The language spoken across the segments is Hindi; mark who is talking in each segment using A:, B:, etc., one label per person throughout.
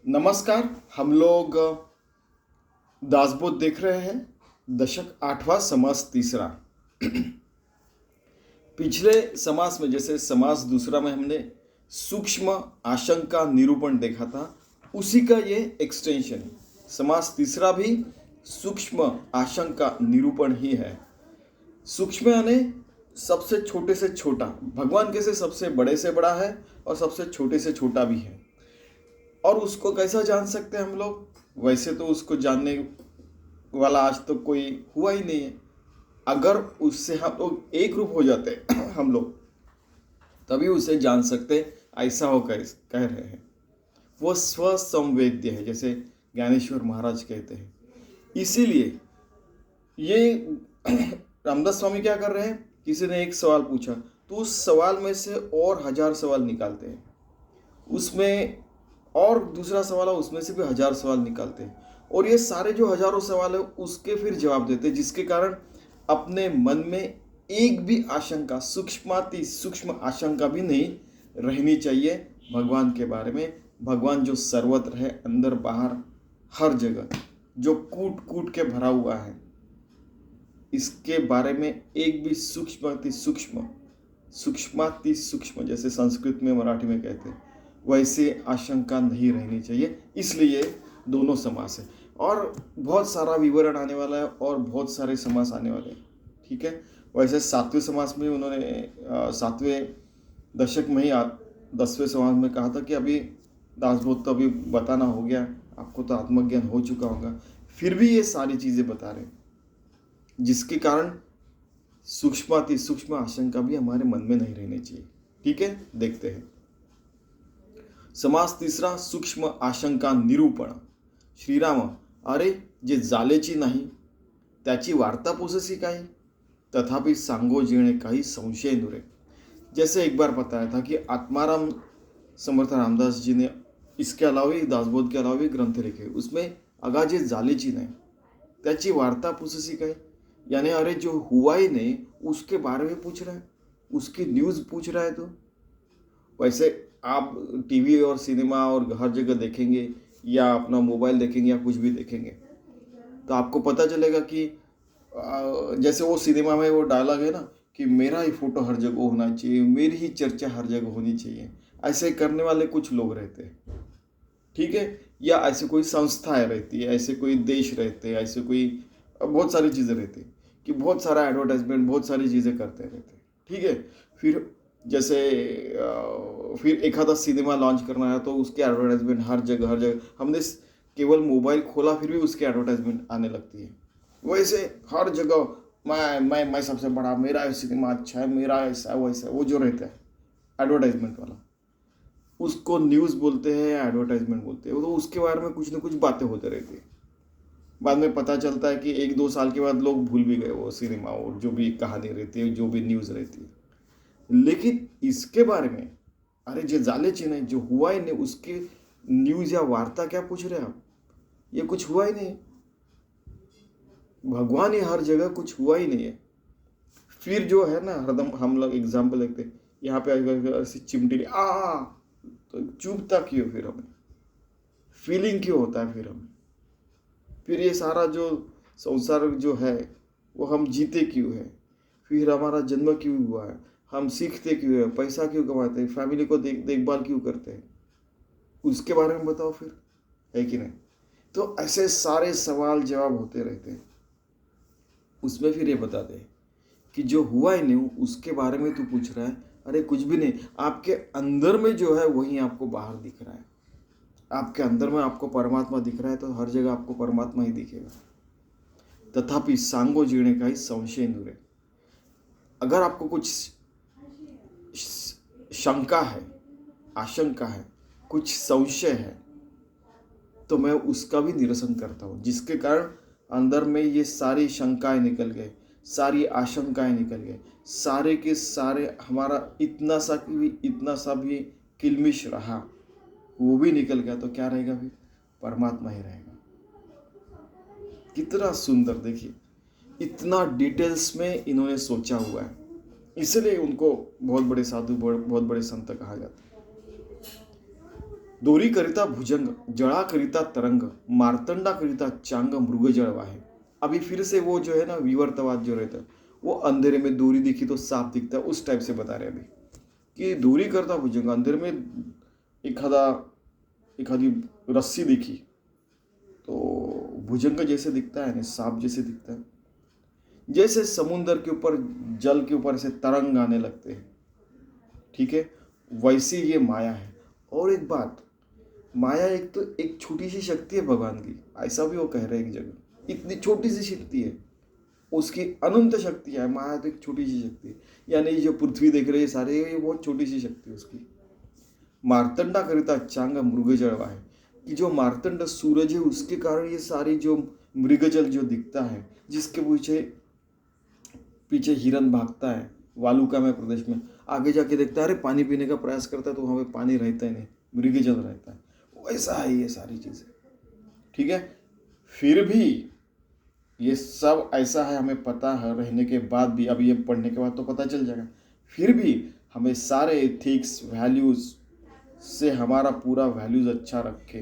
A: नमस्कार। हम लोग दासबोध देख रहे हैं। दशक आठवां, समास तीसरा। पिछले समास में, जैसे समास दूसरा में हमने सूक्ष्म आशंका निरूपण देखा था, उसी का ये एक्सटेंशन है। समास तीसरा भी सूक्ष्म आशंका निरूपण ही है। सूक्ष्म यानी सबसे छोटे से छोटा। भगवान कैसे सबसे बड़े से बड़ा है और सबसे छोटे से छोटा भी है, और उसको कैसा जान सकते हैं हम लोग? वैसे तो उसको जानने वाला आज तक कोई हुआ ही नहीं है। अगर उससे हम लोग एक रूप हो जाते हम लोग, तभी उसे जान सकते, ऐसा हो कह रहे हैं। वो स्वसंवेद्य है, जैसे ज्ञानेश्वर महाराज कहते हैं। इसीलिए ये रामदास स्वामी क्या कर रहे हैं? किसी ने एक सवाल पूछा तो उस सवाल में से और 1000 सवाल निकालते हैं, उसमें और दूसरा सवाल है, उसमें से भी 1000 सवाल निकालते हैं, और ये सारे जो हजारों सवाल है उसके फिर जवाब देते हैं, जिसके कारण अपने मन में एक भी आशंका, सूक्ष्माति सूक्ष्म आशंका भी नहीं रहनी चाहिए भगवान के बारे में। भगवान जो सर्वत्र है, अंदर बाहर हर जगह, जो कूट कूट के भरा हुआ है, इसके बारे में एक भी सूक्ष्माति सूक्ष्म, जैसे संस्कृत में मराठी में कहते हैं, वैसे आशंका नहीं रहनी चाहिए। इसलिए दोनों समास है, और बहुत सारा विवरण आने वाला है, और बहुत सारे समास आने वाले हैं। ठीक है। वैसे 7वें समास में उन्होंने 7वें दशक में ही 10वें समास में कहा था कि अभी दासबोध तो अभी बताना हो गया, आपको तो आत्मज्ञान हो चुका होगा, फिर भी ये सारी चीज़ें बता रहे हैं, जिसके कारण सूक्ष्माति सूक्ष्म आशंका भी हमारे मन में नहीं रहनी चाहिए। ठीक है, देखते हैं। समास तीसरा, सूक्ष्म आशंका निरूपण। श्रीराम, अरे जे जालेची नाही त्याची वार्ता पुससी काही, तथापि सांगो जेणे काही संशय नुरे। जैसे एक बार बताया था कि आत्माराम समर्थ रामदास जी ने इसके अलावा, दासबोध के अलावा भी ग्रंथ लिखे, उसमें अगा जे जालेची नाही त्याची वार्ता पुससी काही, यानी अरे जो हुआ ही नहीं उसके बारे में पूछ रहा है, उसकी न्यूज़ पूछ रहा है। तो वैसे आप टीवी और सिनेमा और हर जगह देखेंगे, या अपना मोबाइल देखेंगे, या कुछ भी देखेंगे, तो आपको पता चलेगा कि जैसे वो सिनेमा में वो डायलॉग है ना कि मेरा ही फोटो हर जगह होना चाहिए, मेरी ही चर्चा हर जगह होनी चाहिए। ऐसे करने वाले कुछ लोग रहते हैं। ठीक है। या ऐसे कोई संस्थाएं रहती है, ऐसे कोई देश रहते हैं, ऐसे कोई बहुत सारी चीज़ें रहती है कि बहुत सारा एडवर्टाइजमेंट, बहुत सारी चीज़ें करते रहते हैं। ठीक है। फिर जैसे फिर एखादा सिनेमा लॉन्च करना है तो उसके एडवर्टाइजमेंट हर जगह हमने केवल मोबाइल खोला फिर भी उसकी एडवर्टाइजमेंट आने लगती है। वैसे हर जगह मैं सबसे बड़ा, मेरा सिनेमा अच्छा है, मेरा ऐसा है, वैसा है, वो जो रहता है एडवर्टाइजमेंट वाला, उसको न्यूज़ बोलते हैं या एडवर्टाइजमेंट बोलते हैं। तो उसके बारे में कुछ ना कुछ बातें होते रहती है। बाद में पता चलता है कि 1-2 साल के बाद लोग भूल भी गए वो सिनेमा और जो भी कहानी रहती है, जो भी न्यूज़ रहती है। लेकिन इसके बारे में, अरे जो जालेची नहीं, जो हुआ ही नहीं, उसके न्यूज़ या वार्ता क्या पूछ रहे हैं आप? ये कुछ हुआ ही नहीं। भगवान ही हर जगह, कुछ हुआ ही नहीं है। फिर जो है ना, हरदम हम लोग एग्जाम्पल देखते हैं, यहाँ पे अगर ऐसी चिमटी तो चुभता क्यों? फिर हमें फीलिंग क्यों होता है? फिर ये सारा जो संसार जो है वो हम जीते क्यों है? फिर हमारा जन्म क्यों हुआ है? हम सीखते क्यों है? पैसा क्यों कमाते हैं? फैमिली को देखभाल क्यों करते हैं? उसके बारे में बताओ फिर, है कि नहीं? तो ऐसे सारे सवाल जवाब होते रहते हैं। उसमें फिर ये बताते हैं कि जो हुआ ही नहीं उसके बारे में तू पूछ रहा है। अरे कुछ भी नहीं, आपके अंदर में जो है वही आपको बाहर दिख रहा है। आपके अंदर में आपको परमात्मा दिख रहा है, तो हर जगह आपको परमात्मा ही दिखेगा। तथापि सांगो जीने का ही संशय नुरे। अगर आपको कुछ शंका है, आशंका है, कुछ संशय है, तो मैं उसका भी निरसन करता हूँ, जिसके कारण अंदर में ये सारी शंकाएं निकल गए, सारी आशंकाएं निकल गए, सारे के सारे हमारा इतना सा भी किलमिश रहा, वो भी निकल गया, तो क्या रहेगा फिर? परमात्मा ही रहेगा। कितना सुंदर, देखिए इतना डिटेल्स में इन्होंने सोचा हुआ है, इसलिए उनको बहुत बड़े साधु, बहुत बड़े संत कहा जाता है। दोरीकरिता भुजंग, जळाकरिता तरंग, मार्तंडाकरिता चांग मृगजळ वाहे। अभी फिर से वो जो है ना विवर्तवाद जो रहता है, वो अंधेरे में डोरी दिखी तो सांप दिखता है, उस टाइप से बता रहे हैं अभी कि दोरी करता भुजंग, अंधेरे में एखादा एखादी रस्सी दिखी तो भुजंग जैसे दिखता है ना, सांप जैसे दिखता है। जैसे समुद्र के ऊपर, जल के ऊपर से तरंग आने लगते हैं, ठीक है, वैसे ये माया है। और एक बात, माया एक तो एक छोटी सी शक्ति है भगवान की, ऐसा भी वो कह रहे हैं एक जगह, इतनी छोटी सी शक्ति है, उसकी अनंत शक्ति है। माया तो एक छोटी सी शक्ति है, यानी जो पृथ्वी देख रहे हैं सारे, ये बहुत छोटी सी शक्ति है उसकी। मार्तंडा करिता चांग मृगजल है, कि जो मार्तंड सूरज है उसके कारण ये सारी जो मृगजल जो दिखता है, जिसके पीछे पीछे हिरन भागता है वालुकामय प्रदेश में, आगे जाके देखता है अरे पानी पीने का प्रयास करता है तो वहाँ पे पानी रहता ही नहीं, मृगजल रहता है। वैसा है ये सारी चीज़ें, ठीक है। फिर भी ये सब ऐसा है, हमें पता है रहने के बाद भी, अभी ये पढ़ने के बाद तो पता चल जाएगा, फिर भी हमें सारे एथिक्स वैल्यूज़ से हमारा पूरा वैल्यूज़ अच्छा रखे,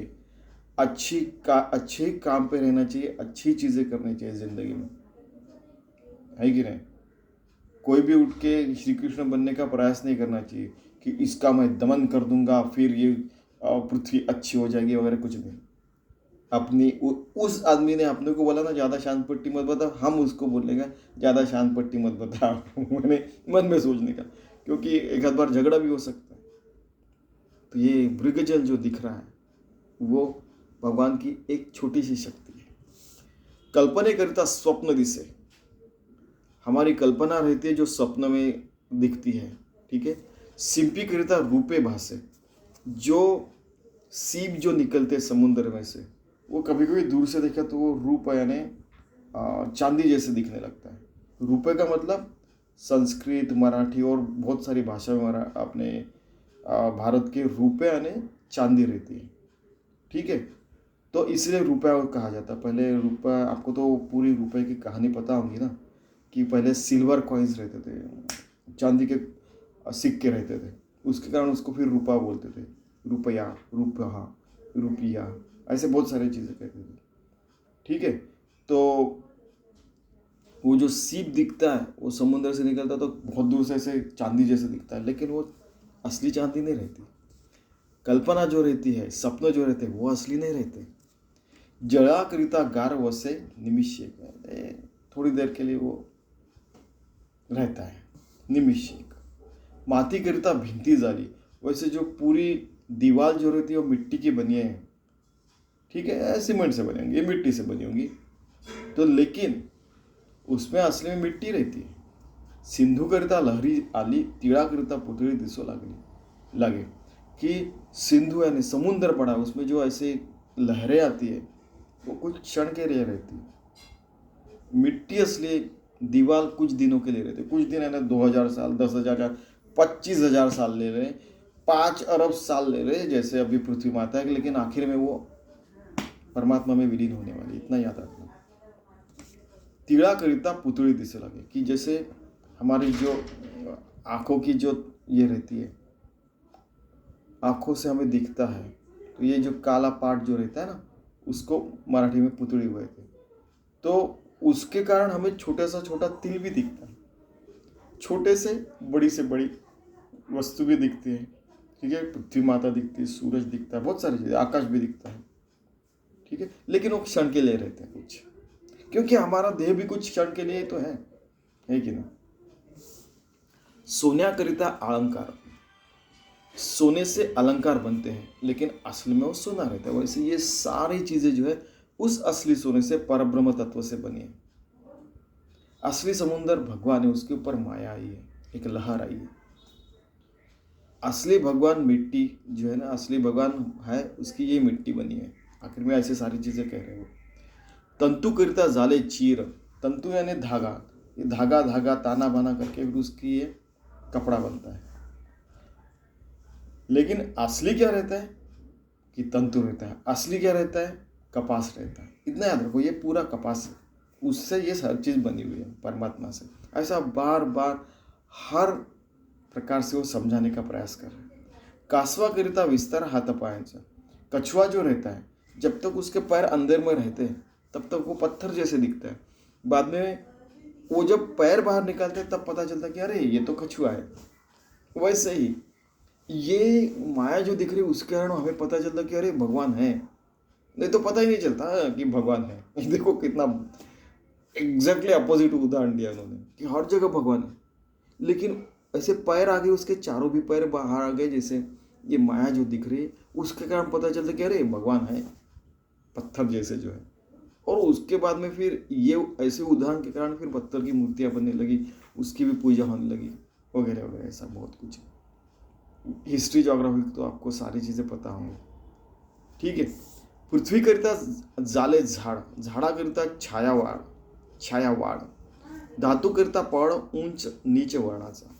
A: अच्छे काम पे रहना चाहिए, अच्छी चीज़ें करनी चाहिए ज़िंदगी में, है कि नहीं। कोई भी उठ के श्री कृष्ण बनने का प्रयास नहीं करना चाहिए कि इसका मैं दमन कर दूंगा फिर ये पृथ्वी अच्छी हो जाएगी वगैरह, कुछ नहीं। अपनी उस आदमी ने अपने को बोला ना ज़्यादा शांत पट्टी मत बता, हम उसको बोलेंगे ज़्यादा शांत पट्टी मत बता मैंने मन में सोचने का, क्योंकि एक आध बार झगड़ा भी हो सकता है। तो ये मृगजल जो दिख रहा है वो भगवान की एक छोटी सी शक्ति है। कल्पने करता स्वप्न दिसे, हमारी कल्पना रहती है जो स्वप्न में दिखती है, ठीक है। सिंपी करता रूपे भासे, जो सीप जो निकलते समुद्र में से, वो कभी कभी दूर से देखा तो वो रूप यानी चांदी जैसे दिखने लगता है। रूपे का मतलब संस्कृत, मराठी और बहुत सारी भाषा में अपने भारत के रुपये यानी चांदी रहती है, ठीक है। तो इसलिए रुपया कहा जाता है। पहले रुपया, आपको तो पूरी रुपये की कहानी पता होगी ना, कि पहले सिल्वर कॉइन्स रहते थे, चांदी के सिक्के रहते थे, उसके कारण उसको फिर रुपया बोलते थे, रुपया, रुपया, ऐसे बहुत सारी चीज़ें कहते थे, ठीक है। तो वो जो सीप दिखता है वो समुद्र से निकलता तो बहुत दूर से ऐसे चांदी जैसे दिखता है, लेकिन वो असली चांदी नहीं रहती। कल्पना जो रहती है, सपने जो रहते हैं, वो असली नहीं रहते। जळाकरिता गार वसे निमिषे, थोड़ी देर के लिए वो रहता है, निमिषिक। माती करता भिंती जाली, वैसे जो पूरी दीवार जो रहती है वो मिट्टी की बनी है, ठीक है, सीमेंट से बनी होंगी, मिट्टी से बनी होंगी, तो लेकिन उसमें असली में मिट्टी रहती है। सिंधु करता लहरी आली, तिळा करता पुतळी दिसो लागे, कि सिंधु यानी समुद्र पड़ा, उसमें जो ऐसे लहरें आती है वो कुछ क्षण के लिए रहती है। मिट्टी असली, दीवार कुछ दिनों के लिए रहते, कुछ दिन है ना, 2000 साल, 10,000, 25,000 साल ले रहे, 5 अरब साल ले रहे, जैसे अभी पृथ्वी माता है, लेकिन आखिर में वो परमात्मा में विलीन होने वाली, इतना याद रखना। तिड़ा करिता पुतली दिसे लगे, कि जैसे हमारी जो आँखों की जो ये रहती है, आँखों से हमें दिखता है, तो ये जो काला पार्ट जो रहता है ना, उसको मराठी में पुतली हुए थे, तो उसके कारण हमें छोटा सा छोटा तिल भी दिखता है, छोटे से बड़ी वस्तु भी दिखती है, ठीक है। पृथ्वी माता दिखती है, सूरज दिखता है, बहुत सारी चीज़ें, आकाश भी दिखता है, ठीक है। लेकिन वो क्षण के लिए रहते हैं कुछ, क्योंकि हमारा देह भी कुछ क्षण के लिए तो है कि ना। सोन्याकरिता अलंकार, सोने से अलंकार बनते हैं, लेकिन असल में वो सोना रहता है। वैसे ये सारी चीज़ें जो है उस असली सोने से, परब्रह्म तत्व से बनी है। असली समुद्र भगवान है, उसके ऊपर माया आई है, एक लहर आई है। असली भगवान मिट्टी जो है ना, असली भगवान है, उसकी ये मिट्टी बनी है। आखिर में ऐसे सारी चीज़ें कह रहे हो। तंतु करता जाले चीर, तंतु यानी धागा, ये धागा ताना बाना करके फिर उसकी ये कपड़ा बनता है। लेकिन असली क्या रहता है कि तंतु रहता है, असली क्या रहता है, कपास रहता है। इतना याद रखो, ये पूरा कपास है, उससे ये हर चीज़ बनी हुई है, परमात्मा से। ऐसा बार बार हर प्रकार से वो समझाने का प्रयास कर रहे हैं। कासवाकरिता विस्तार हाथापायांचा। कछुआ जो रहता है, जब तक उसके पैर अंदर में रहते हैं तब तक वो पत्थर जैसे दिखता है। बाद में वो जब पैर बाहर निकालते हैं तब पता चलता है कि अरे ये तो कछुआ है। वैसे ही ये माया जो दिख रही है उसके कारण हमें पता चलता कि अरे भगवान है, नहीं तो पता ही नहीं चलता कि भगवान है। देखो कितना एग्जैक्टली अपोजिट उदाहरण दिया उन्होंने कि हर जगह भगवान है, लेकिन ऐसे पैर आ गए, उसके चारों भी पैर बाहर आ गए, जैसे ये माया जो दिख रही है उसके कारण पता चलता कि अरे भगवान है, पत्थर जैसे जो है। और उसके बाद में फिर ये ऐसे उदाहरण के कारण फिर पत्थर की मूर्तियाँ बनने लगी, उसकी भी पूजा होने लगी, वगैरह वगैरह, ऐसा बहुत कुछ। हिस्ट्री जोग्राफी तो आपको सारी चीज़ें पता होंगी, ठीक है। पृथ्वी करिता जाले झाड, झाडाकरिता छायावाड, धातू करिता पड़ ऊंच नीचे वर्णाचा।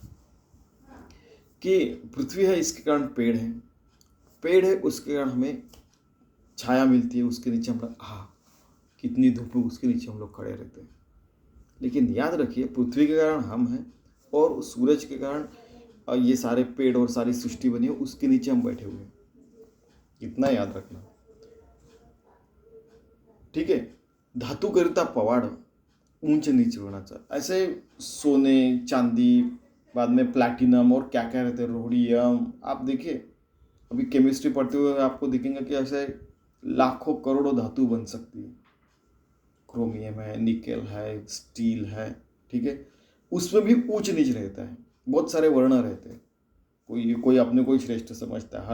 A: कि पृथ्वी है इसके कारण पेड़ है उसके कारण हमें छाया मिलती है, उसके नीचे हम लोग कितनी धूप है उसके नीचे हम लोग खड़े रहते हैं। लेकिन याद रखिए पृथ्वी के कारण हम हैं और सूरज के कारण ये सारे पेड़ और सारी सृष्टि बनी है, उसके नीचे हम बैठे हुए हैं। इतना याद रखना, ठीक है। धातु करिता पवाड़ ऊंचे नीचे होना। ऐसे सोने चांदी, बाद में प्लैटिनम और क्या क्या रहते हैं, रोडियम। आप देखिए अभी केमिस्ट्री पढ़ते हुए आपको दिखेंगे कि ऐसे लाखों करोड़ों धातु बन सकती है। क्रोमियम है, निकेल है, स्टील है, ठीक है। उसमें भी ऊंच नीच रहता है, बहुत सारे वर्ण रहते हैं। कोई अपने को ही श्रेष्ठ समझता है,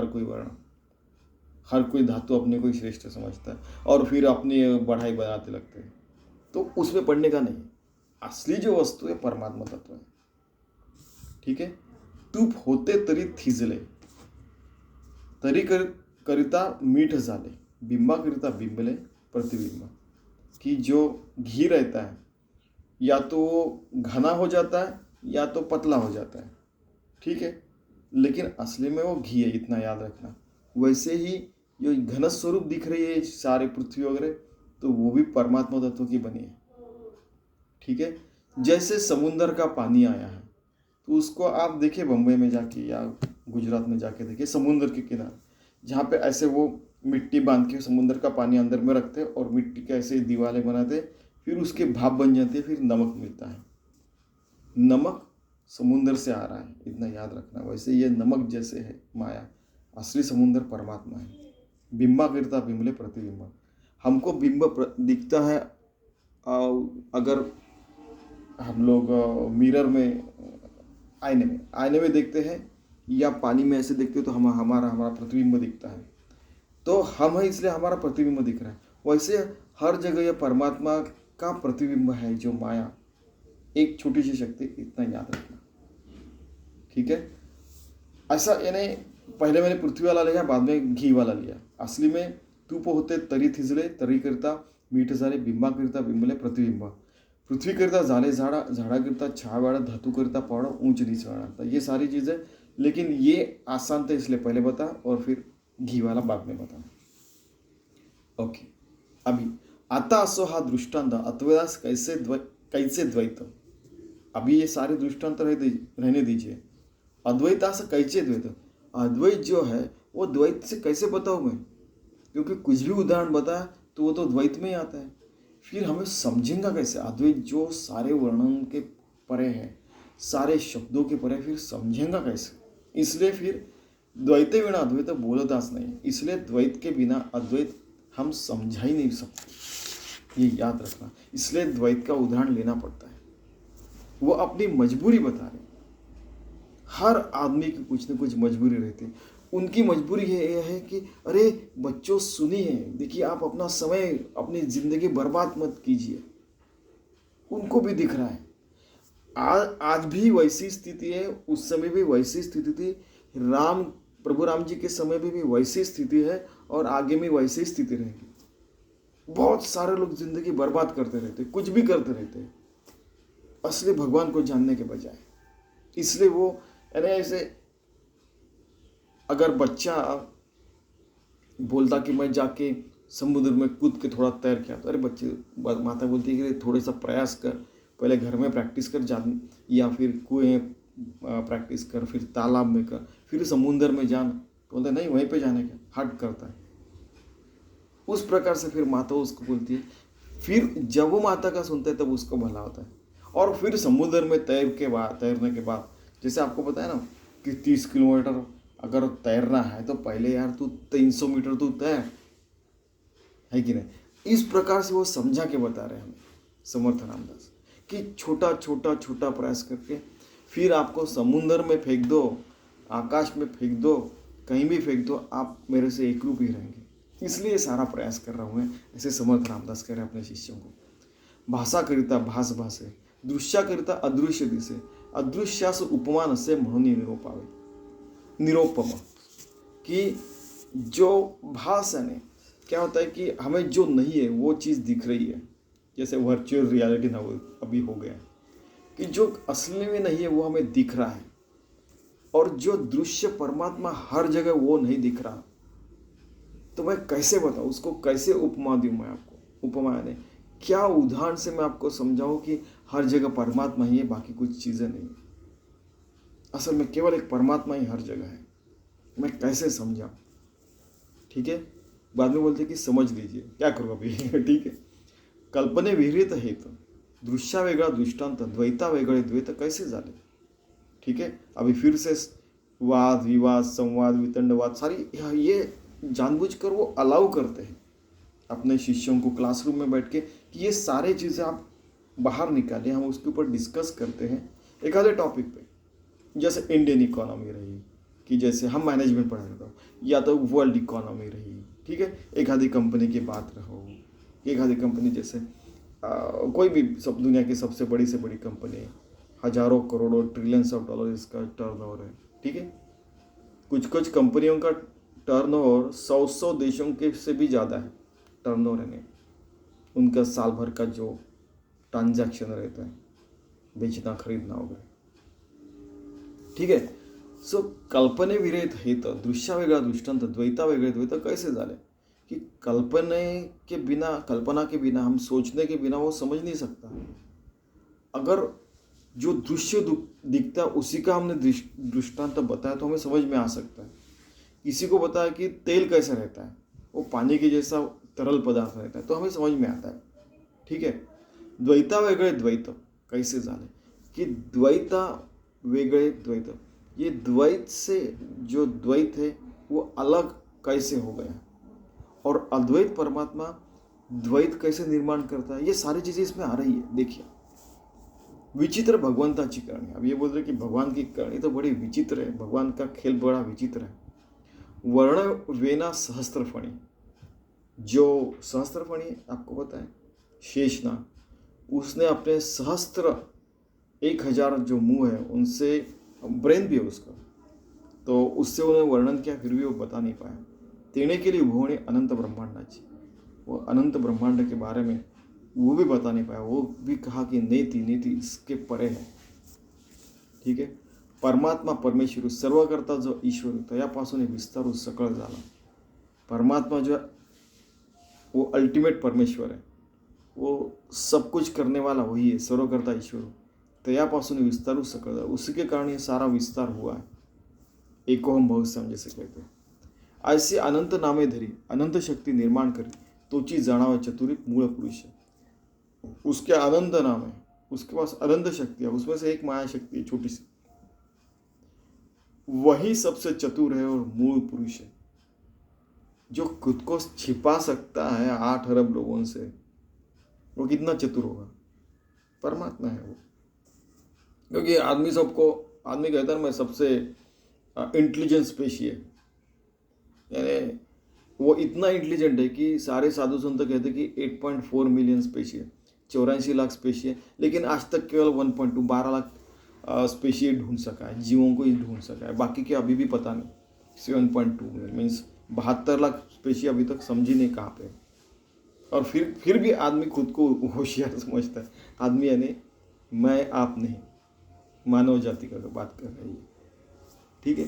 A: हर कोई धातु अपने को ही श्रेष्ठ समझता है और फिर अपनी बढ़ाई बनाते लगते हैं। तो उसमें पढ़ने का नहीं, असली जो वस्तु है परमात्मा तत्व है, ठीक है। तूप होते तरी थिजले, करिता मीठ झाले, बिंबा करिता बिंबले प्रतिबिंब। कि जो घी रहता है या तो घना हो जाता है या तो पतला हो जाता है, ठीक है, लेकिन असली में वो घी है, इतना याद रखना। वैसे ही जो घन स्वरूप दिख रही है सारे पृथ्वी वगैरह, तो वो भी परमात्मा तत्व की बनी है, ठीक है। जैसे समुंदर का पानी आया है तो उसको आप देखिए बम्बई में जाके या गुजरात में जाके देखिए, समुंदर के किनारे जहाँ पे ऐसे वो मिट्टी बांध के समुंदर का पानी अंदर में रखते हैं और मिट्टी के ऐसे दीवारें बनाते, फिर उसके भाप बन जाती है, फिर नमक मिलता है। नमक समुंदर से आ रहा है, इतना याद रखना। वैसे ये नमक जैसे है माया, असली समुंदर परमात्मा है। बिंबा करता बिंबले प्रतिबिंब, हमको बिंब दिखता है अगर हम लोग मिरर में आईने में देखते हैं या पानी में ऐसे देखते हैं तो हमारा प्रतिबिंब दिखता है, तो हम है इसलिए हमारा प्रतिबिंब दिख रहा है। वैसे हर जगह यह परमात्मा का प्रतिबिंब है, जो माया, एक छोटी सी शक्ति, इतना याद रखना, ठीक है। ऐसा यानी पहले मैंने पृथ्वी वाला लिया, बाद में घी वाला लिया। असली में तूप होते तरी थिजले, तरी करता मीठ झाले, बिंबा करता बिंबले प्रतिबिंब। पृथ्वी करता झाले झाड़ा, झाड़ा करता छावाड़ा, धातु करता पावड़ा, ऊंच नीच वाड़ा। ये सारी चीज़ें, लेकिन ये आसान था इसलिए पहले बता और फिर घी वाला बाद में बता। ओके, अभी आता असो हा दृष्टांत अद्वैतास कैसे द्वैत। अभी ये सारे दृष्टांत रहने दीजिए। अद्वैतास कैसे द्वैत, अद्वैत जो है वो द्वैत से कैसे बताऊँ मैं, क्योंकि कुछ भी उदाहरण बताया तो वो तो द्वैत में ही आता है। फिर हमें समझेंगे कैसे अद्वैत जो सारे वर्णन के परे है, सारे शब्दों के परे, फिर समझेंगे कैसे। इसलिए फिर द्वैते बिना अद्वैत बोलतास नहीं, इसलिए द्वैत के बिना अद्वैत हम समझा ही नहीं सकते, ये याद रखना। इसलिए द्वैत का उदाहरण लेना पड़ता है। वो अपनी मजबूरी बता रहे, हर आदमी की कुछ न कुछ मजबूरी रहती है। उनकी मजबूरी ये है कि अरे बच्चों सुनिए, देखिए आप अपना समय, अपनी ज़िंदगी बर्बाद मत कीजिए। उनको भी दिख रहा है आज भी वैसी स्थिति है, उस समय भी वैसी स्थिति थी, प्रभु राम जी के समय में भी वैसी स्थिति है और आगे में वैसी स्थिति रहेगी। बहुत सारे लोग जिंदगी बर्बाद करते रहते, कुछ भी करते रहते असली भगवान को जानने के बजाय। इसलिए वो यानी ऐसे अगर बच्चा बोलता कि मैं जाके समुद्र में कूद के थोड़ा तैर के आता, अरे बच्चे माता बोलती है कि थोड़ा सा प्रयास कर, पहले घर में प्रैक्टिस कर जान, या फिर कुएं प्रैक्टिस कर, फिर तालाब में कर, फिर समुद्र में जाना। तो बोलते नहीं वहीं पे जाने का, हट करता है। उस प्रकार से फिर माता उसको बोलती है। फिर जब वो माता का सुनता है तब उसको भला होता है। और फिर समुद्र में तैरने के बाद, जैसे आपको पता है ना कि 30 किलोमीटर अगर तैरना है तो पहले यार तू 300 मीटर तू तैर, है कि नहीं। इस प्रकार से वो समझा के बता रहे हैं हमें समर्थ रामदास कि छोटा छोटा छोटा प्रयास करके फिर आपको समुद्र में फेंक दो, आकाश में फेंक दो, कहीं भी फेंक दो, आप मेरे से एक रूप ही रहेंगे। इसलिए सारा प्रयास कर रहा हूँ मैं, ऐसे समर्थ रामदास कह रहे हैं अपने शिष्यों को। भाषा करिता भास भासे, दृश्याकरिता अदृश्य दिसे, अदृश्यास उपमान से म्हणून निरोपावे। निरोपम कि जो भास है, क्या होता है कि हमें जो नहीं है वो चीज़ दिख रही है, जैसे वर्चुअल रियलिटी ना अभी हो गया कि जो असली में नहीं है वो हमें दिख रहा है, और जो दृश्य परमात्मा हर जगह वो नहीं दिख रहा। तो मैं कैसे बताऊँ उसको, कैसे उपमा दूँ मैं आपको। उपमा यानी क्या उदाहरण से मैं आपको समझाऊं कि हर जगह परमात्मा ही है, बाकी कुछ चीज़ें नहीं है। असल में केवल एक परमात्मा ही हर जगह है। मैं कैसे समझाऊं? ठीक है, बाद में बोलते कि समझ लीजिए, क्या करूँ अभी ठीक है। कल्पने विहित हेत, दृश्या वेगळा दृष्टांत, द्वैता वेगळे द्वैत कैसे झाले। ठीक है, अभी फिर से वाद विवाद संवाद वितंडवाद सारी ये जानबूझकर वो अलाउ करते हैं अपने शिष्यों को क्लासरूम में बैठ के कि ये सारे चीज़ें आप बाहर निकालें, हम उसके ऊपर डिस्कस करते हैं एक आधे टॉपिक पे। जैसे इंडियन इकोनॉमी रही कि जैसे हम मैनेजमेंट पढ़ा रहे हो, या तो वर्ल्ड इकोनॉमी रही, ठीक है, एक आधी कंपनी की बात रहो, एक आधी कंपनी जैसे कोई भी सब दुनिया की सबसे बड़ी से बड़ी कंपनी, हजारों करोड़ों ट्रिलियंस ऑफ डॉलर इसका टर्नओवर है। ठीक है, कुछ कुछ कंपनियों का टर्नओवर 100 देशों के से भी ज़्यादा है टर्नओवर है, उनका साल भर का जो ट्रांजैक्शन रहता है, बेचना खरीदना वगैरह। ठीक है, सो कल्पने विरहित हेत, दृश्या वेगळा दृष्टांत, द्वैता वेगळे द्वैत कैसे झाले कि कल्पना के बिना, हम सोचने के बिना वो समझ नहीं सकता। अगर जो दृश्य दिखता है उसी का हमने दृष्टांत बताया तो हमें समझ में आ सकता है। किसी को बताया कि तेल कैसे रहता है, वो पानी के जैसा तरल पदार्थ रहता है, तो हमें समझ में आता है। ठीक है, द्वैता वेगळे द्वैत कैसे झाले कि द्वैता वेगळे द्वैत, ये द्वैत से जो द्वैत है वो अलग कैसे हो गया, और अद्वैत परमात्मा द्वैत कैसे निर्माण करता है, ये सारी चीज़ें इसमें आ रही है। देखिए, विचित्र भगवंताची करणी। अब ये बोल रहे कि भगवान की करणी तो बड़ी विचित्र है, भगवान का खेल बड़ा विचित्र है। वर्ण वेना सहस्त्रफणी, जो सहस्त्रफणी आपको पता है शेषनाग, उसने अपने सहस्त्र 1000 जो मुंह है उनसे, ब्रेन भी है उसका, तो उससे उन्हें वर्णन किया फिर भी वो बता नहीं पाया। तेने के लिए भुवने अनंत ब्रह्मांडाची, वो अनंत ब्रह्मांड के बारे में वो भी बता नहीं पाया, वो भी कहा कि नेति नेति इसके परे है। ठीक है, परमात्मा परमेश्वर सर्वकर्ता जो ईश्वर तयापासून विस्तारू सकळ झाला। परमात्मा जो वो अल्टीमेट परमेश्वर है, वो सब कुछ करने वाला वही है, सर्वकर्ता ईश्वर तयापासून विस्तारू सकळ झाला, उसी के कारण ये सारा विस्तार हुआ है। एकोहम बहुसम जैसे कहते हैं। ऐसे अनंत नामे धरी, अनंत शक्ति निर्माण करी, तोची जाणावा चतुरी मूल पुरुष है। उसके अनंत नाम है, उसके पास अनंत शक्ति है, उसमें से एक माया शक्ति है छोटी सी, वही सबसे चतुर है और मूल पुरुष है। जो खुद को छिपा सकता है 8 अरब लोगों से, वो कितना चतुर होगा? परमात्मा है वो। क्योंकि आदमी कहता है मैं सबसे इंटेलिजेंट स्पेशी है, यानी वो इतना इंटेलिजेंट है कि सारे साधु संत कहते हैं कि 8.4 मिलियन स्पेशी है, 84 लाख स्पेशी है, लेकिन आज तक केवल 1.2 12 लाख स्पेशी ढूंढ सका है, जीवों को ही ढूंढ सका है, बाकी के अभी भी पता नहीं। 7.2 मीन्स 72 लाख स्पेशी अभी तक समझी नहीं कहाँ पे। और फिर भी आदमी खुद को होशियार समझता है। आदमी यानी मैं आप नहीं, मानव जाती का बात कर रही है। ठीक है,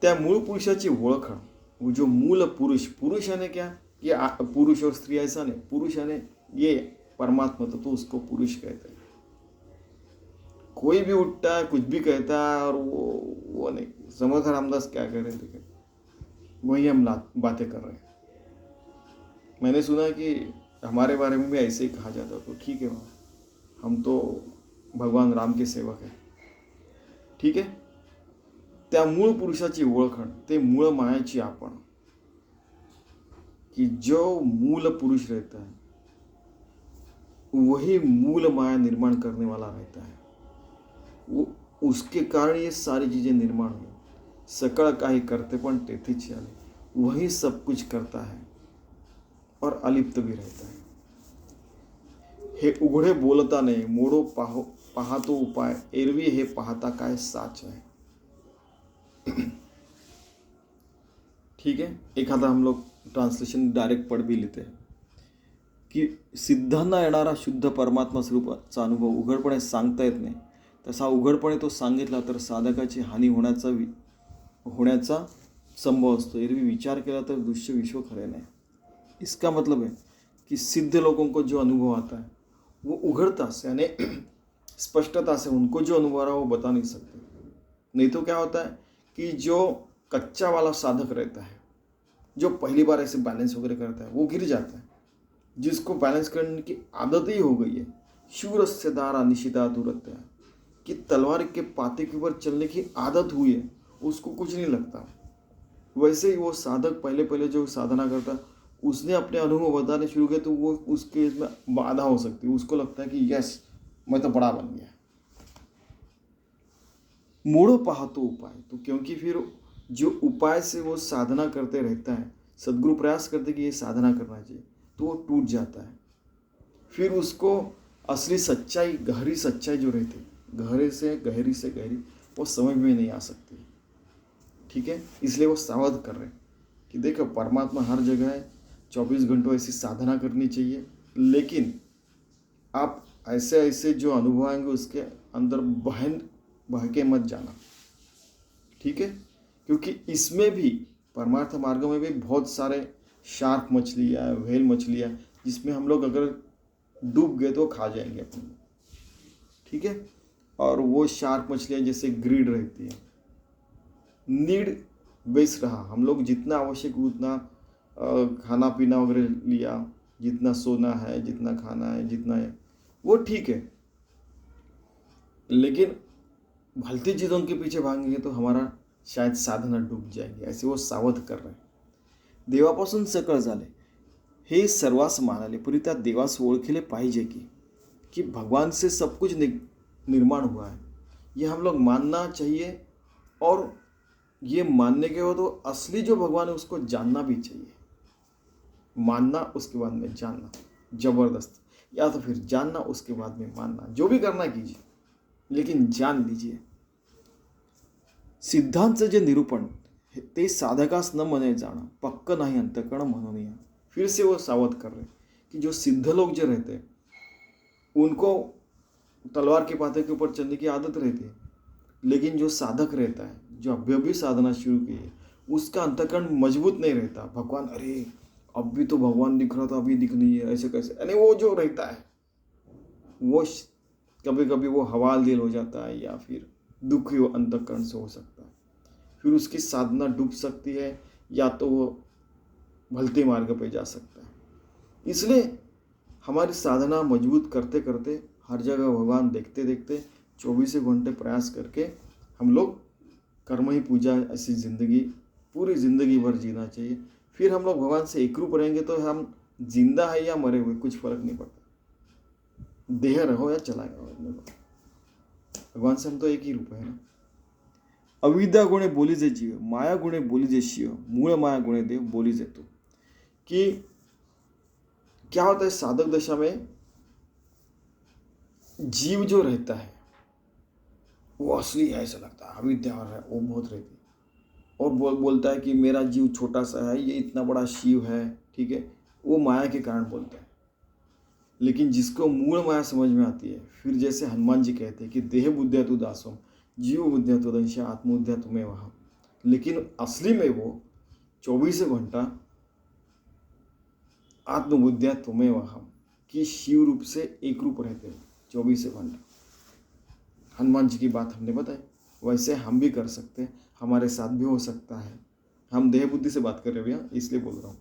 A: त्या मूळ पुरुषाची ओळख, वो जो मूल पुरुष यानी क्या, ये पुरुष और स्त्री ऐसा नहीं, पुरुष यानी ये परमात्मा, तो उसको पुरुष कहते हैं। कोई भी उठता है, कुछ भी कहता है, और वो नहीं, समर्थ रामदास क्या कह रहे थे, वही हम बातें कर रहे हैं। मैंने सुना कि हमारे बारे में भी ऐसे ही कहा जाता, तो ठीक है वहाँ, हम तो भगवान राम के सेवक हैं, ठीक आहे. त्या मूळ पुरुषाची ओळखण, ते मूळ मायाची आपण, कि जो मूल पुरुष रहता है वही मूल माया निर्माण करने वाला रहता है. वो उसके कारण ये सारी चीज़ें निर्माण हुई. सकळ काही करते पण तेथेच आले, वही सब कुछ करता है और अलिप्त भी रहता है. हे उघडे बोलता नाही, मोडो पाहतो उपाय, एरवी हे पाहता काय साच आहे. ठीक है. एखादा हम लोग ट्रांसलेशन डायरेक्ट पढ़ भी लेते हैं की सिद्धांना येणारा शुद्ध परमात्मा स्वरूपाचा अनुभव उघडपणे सांगता येत नाही. तसा उघडपणे तो सांगितला तर साधकाची हानी होण्याचा संभव असतो. एरवी विचार केला तर दृश्य विश्व खरे नाही. इसका मतलब है कि सिद्ध लोगों को जो अनुभव आता है वो उघड़ता से, यानी स्पष्टता से उनको जो अनुभव रहा वो बता नहीं सकते. नहीं तो क्या होता है कि जो कच्चा वाला साधक रहता है, जो पहली बार ऐसे बैलेंस वगैरह करता है, वो गिर जाता है. जिसको बैलेंस करने की आदत ही हो गई है, शूरस्य दारा निशिता दूरत्या, कि तलवार के पाते के ऊपर चलने की आदत हुई है, उसको कुछ नहीं लगता. वैसे ही वो साधक पहले जो साधना करता, उसने अपने अनुभव बताने शुरू किए तो वो उसके इसमें बाधा हो सकती है. उसको लगता है कि यस, मैं तो बड़ा बन गया. मोड़ो पाहतो उपाय, तो क्योंकि फिर जो उपाय से वो साधना करते रहता है, सदगुरु प्रयास करते कि ये साधना करना चाहिए, तो वो टूट जाता है. फिर उसको असली सच्चाई, गहरी सच्चाई जो रहती, गहरे से गहरी वो समझ में नहीं आ सकती. ठीक है. इसलिए वो सावध कर रहे हैं कि देखो परमात्मा हर जगह है, 24 घंटों ऐसी साधना करनी चाहिए, लेकिन आप ऐसे जो अनुभव आएंगे उसके अंदर बह के मत जाना. ठीक है. क्योंकि इसमें भी परमार्थ मार्ग में भी बहुत सारे शार्क मछलियाँ, व्हेल मछलियाँ, जिसमें हम लोग अगर डूब गए तो खा जाएंगे अपने. ठीक है. और वो शार्क मछलियाँ जैसे ग्रीड रहती है, नीड बेस रहा, हम लोग जितना आवश्यक उतना खाना पीना वगैरह लिया, जितना सोना है, जितना खाना है, जितना है वो ठीक है, लेकिन भलती चीज़ों के पीछे भागेंगे तो हमारा शायद साधना डूब जाएगी. ऐसे वो सावध कर रहे हैं. देवापासून सकळ झाले हे सर्वास मानाले, पुरी त्या देवास ओळखले पाहिजे कि भगवान से सब कुछ निर्माण हुआ है. ये हम लोग मानना चाहिए, और ये मानने के बाद वो असली जो भगवान है उसको जानना भी चाहिए. मानना उसके बाद में जानना जबरदस्त, या तो फिर जानना उसके बाद में मानना. जो भी करना कीजिए, लेकिन जान लीजिए. सिद्धांतचं जे निरूपण ते साधकास न मने जाणं, पक्क नाही अंतकरण म्हणून या. फिर से वो सावध कर रहे कि जो सिद्ध लोग जो रहते हैं उनको तलवार के पाते के ऊपर चलने की आदत रहती है, लेकिन जो साधक रहता है, जो अभी साधना शुरू की है, उसका अंतकरण मजबूत नहीं रहता. भगवान, अरे अब भी तो भगवान दिख रहा था, अभी दिख नहीं है, ऐसे कैसे, यानी वो जो रहता है वो कभी कभी वो हवाल दिल हो जाता है, या फिर दुखी वो अंतकरण से हो सकता है. फिर उसकी साधना डूब सकती है, या तो वो भलते मार्ग पे जा सकता है. इसलिए हमारी साधना मजबूत करते करते, हर जगह भगवान देखते देखते 24 घंटे प्रयास करके हम लोग कर्म ही पूजा ऐसी ज़िंदगी पूरी ज़िंदगी भर जीना चाहिए. फिर हम लोग भगवान से एकरूप रहेंगे तो हम जिंदा है या मरे हुए कुछ फर्क नहीं पड़ता. देह रहो या चला गया, भगवान से हम तो एक ही रूप है ना. अविद्या गुणे बोली जे जीव, माया गुणे बोली जे शिव, मूळ माया गुणे देव बोली जे तू. कि क्या होता है साधक दशा में, जीव जो रहता है वो असली है ऐसा लगता है, अविद्या और वो बहुत रहती है, और बोलता है कि मेरा जीव छोटा सा है, ये इतना बड़ा शिव है. ठीक है. वो माया के कारण बोलता है. लेकिन जिसको मूल माया समझ में आती है, फिर जैसे हनुमान जी कहते हैं कि देह बुद्धिया तू दासोम, जीव बुद्धिया तू दंश, आत्मबुद्धिया तुम्हें वहाँ. लेकिन असली में वो 24 घंटा आत्मबुद्धिया तुम्हें वहाँ, कि शिव रूप से एक रूप रहते हैं 24 घंटा. हनुमान जी की बात हमने बताई, वैसे हम भी कर सकते हैं, हमारे साथ भी हो सकता है। हम देह बुद्धी से बात कर रहे भैया, इसलिए बोल रहा हूँ,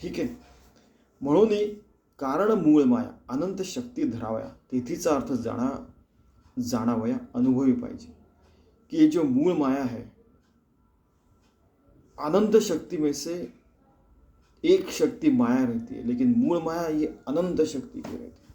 A: ठीक आहे. म्हणून कारण मूळ माया अनंत शक्ती धरावया, तिथीचा अर्थ जाणावया, अनुभवी पाहिजे कि ये जो मूल माया है, अनंत शक्ति में से एक शक्ति माया रहती है, लेकिन मूल माया ये अनंत शक्ति की रहती है.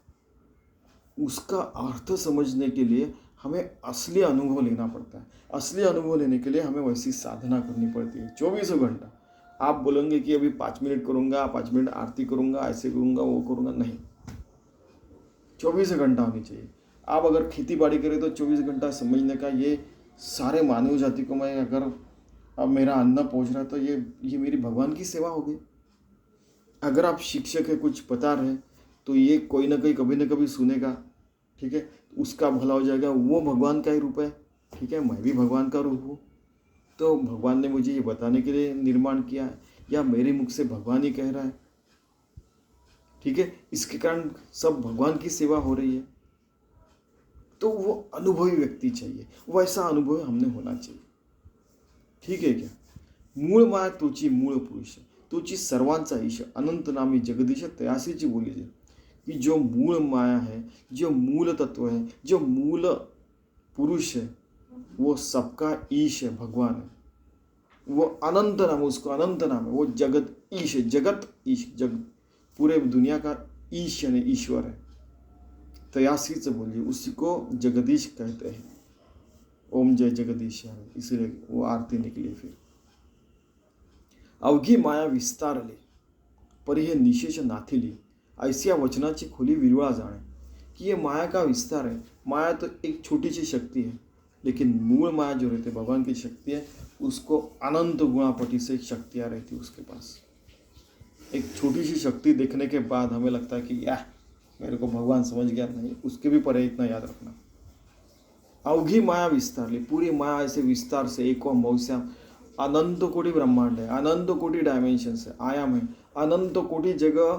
A: उसका अर्थ समझने के लिए हमें असली अनुभव लेना पड़ता है. असली अनुभव लेने के लिए हमें वैसी साधना करनी पड़ती है 24 घंटा. आप बोलेंगे कि अभी 5 मिनट करूँगा, 5 मिनट आरती करूँगा, ऐसे करूँगा, वो करूँगा, नहीं. 24 घंटा होनी चाहिए. आप अगर खेती बाड़ी करें तो 24 घंटा समझने का, ये सारे मानव जाति को मैं अगर अब मेरा अन्न पहुँच रहा है तो ये मेरी भगवान की सेवा होगी. अगर आप शिक्षक है, कुछ बता रहे हैं, तो ये कोई ना कोई कभी ना कभी सुनेगा, ठीक है, उसका भला हो जाएगा. वो भगवान का ही रूप है, ठीक है, मैं भी भगवान का रूप हूँ. तो भगवान ने मुझे ये बताने के लिए निर्माण किया है, या मेरे मुख से भगवान ही कह रहा है, ठीक है, इसके कारण सब भगवान की सेवा हो रही है. तो वो अनुभवी व्यक्ति चाहिए, वैसा अनुभव हमने होना चाहिए. ठीक आहे क्या. मूळ माया तोची मूळ पुरुष, तोची सर्वांचा ईश, अनंत नामी जगदीश तयासीची बोली जाए कि जो मूल माया है, जो मूल तत्व है, जो मूल पुरुष है, वो सबका ईश है, भगवान है. वो अनंत नाम, उसको अनंत नाम है, वो जगत ईश है, जगत ईश, पूरे दुनिया का ईश यानी ईश्वर है. तयासीच बोलिए, उसी को जगदीश कहते हैं. ओम जय जगदीश है, इसीलिए वो आरती निकली. फिर अवघी माया विस्तारली, परी हे निशेष नाथिली, ऐसी या वचनाची खुली विरवळा जाणे कि ये माया का विस्तार है. माया तो एक छोटी सी शक्ति है, लेकिन मूल माया जो रहती है, भगवान की शक्ति है, उसको अनंत गुणापटी से शक्तियाँ रहती है उसके पास. एक छोटी सी शक्ति देखने के बाद हमें लगता है कि यार मेरे को भगवान समझ गया, नहीं, उसके भी परे इतना याद रखना. अवघी माया विस्तारली, पूरी माया ऐसे विस्तार से एको मौस्या, अनंत कोटि ब्रह्मांड है, अनंत कोटि डायमेंशंस है, आयाम है, अनंत कोटि जगह.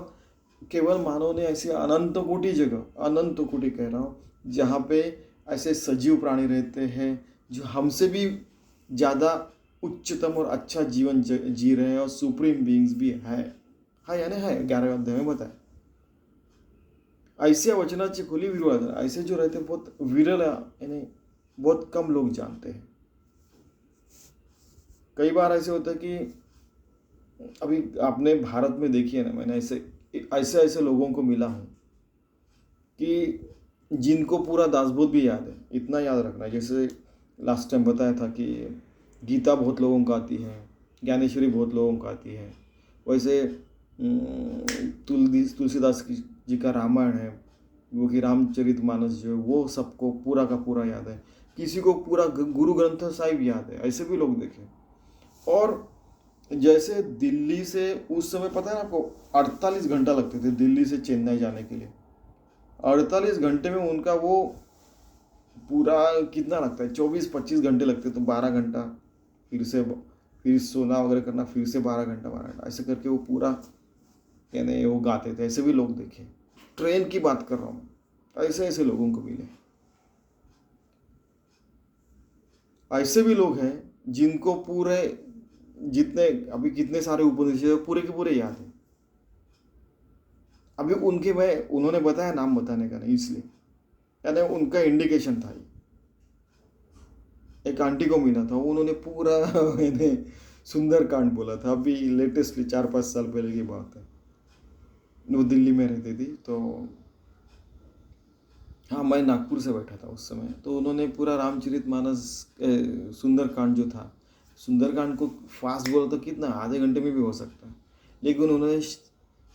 A: केवल मानव ने ऐसी अनंत कोटि जगह, अनंत कोटि कह रहा हूँ, जहाँ पे ऐसे सजीव प्राणी रहते हैं जो हमसे भी ज़्यादा उच्चतम और अच्छा जीवन जी रहे हैं, और सुप्रीम बीइंग्स भी है यानी है. 11वें अध्याय में बताया. ऐसे वचनाची खुली विरल, ऐसे जो रहते बहुत विरल, यानी बहुत कम लोग जानते हैं. कई बार ऐसे होता है कि अभी आपने भारत में देखी है ना, मैंने ऐसे लोगों को मिला हूँ कि जिनको पूरा दासबोध भी याद है. इतना याद रखना है, जैसे लास्ट टाइम बताया था कि गीता बहुत लोगों को आती है, ज्ञानेश्वरी बहुत लोगों को आती है. वैसे तुलसीदास जी का रामायण है, वो कि रामचरितमानस जो है, वो सबको पूरा का पूरा याद है. किसी को पूरा गुरु ग्रंथ साहिब याद है. ऐसे भी लोग देखे. और जैसे दिल्ली से उस समय, पता है आपको, 48 घंटा लगते थे दिल्ली से चेन्नई जाने के लिए. 48 घंटे में उनका वो पूरा कितना लगता है, 24-25 घंटे लगते, तो 12 घंटा फिर सोना वगैरह करना, फिर से 12 घंटा ऐसे करके वो पूरा यानी वो गाते थे. ऐसे भी लोग देखे. ट्रेन की बात कर रहा हूँ, ऐसे लोगों को मिले. ऐसे भी लोग हैं जिनको पूरे जितने अभी कितने सारे उपनिषद पूरे के पूरे याद है. अभी उन्होंने बताया, नाम बताने का नहीं इसलिए, यानी उनका इंडिकेशन था. एक आंटी को मिला था, उन्होंने पूरा सुंदरकांड बोला था. अभी लेटेस्टली 4-5 साल पहले की बात है. वो दिल्ली में रहती थी, तो हाँ, मैं नागपुर से बैठा था उस समय. तो उन्होंने पूरा रामचरितमानस सुंदरकांड जो था, सुंदरकांड को फास्ट बोला तो कितना, आधे घंटे में भी हो सकता है, लेकिन उन्होंने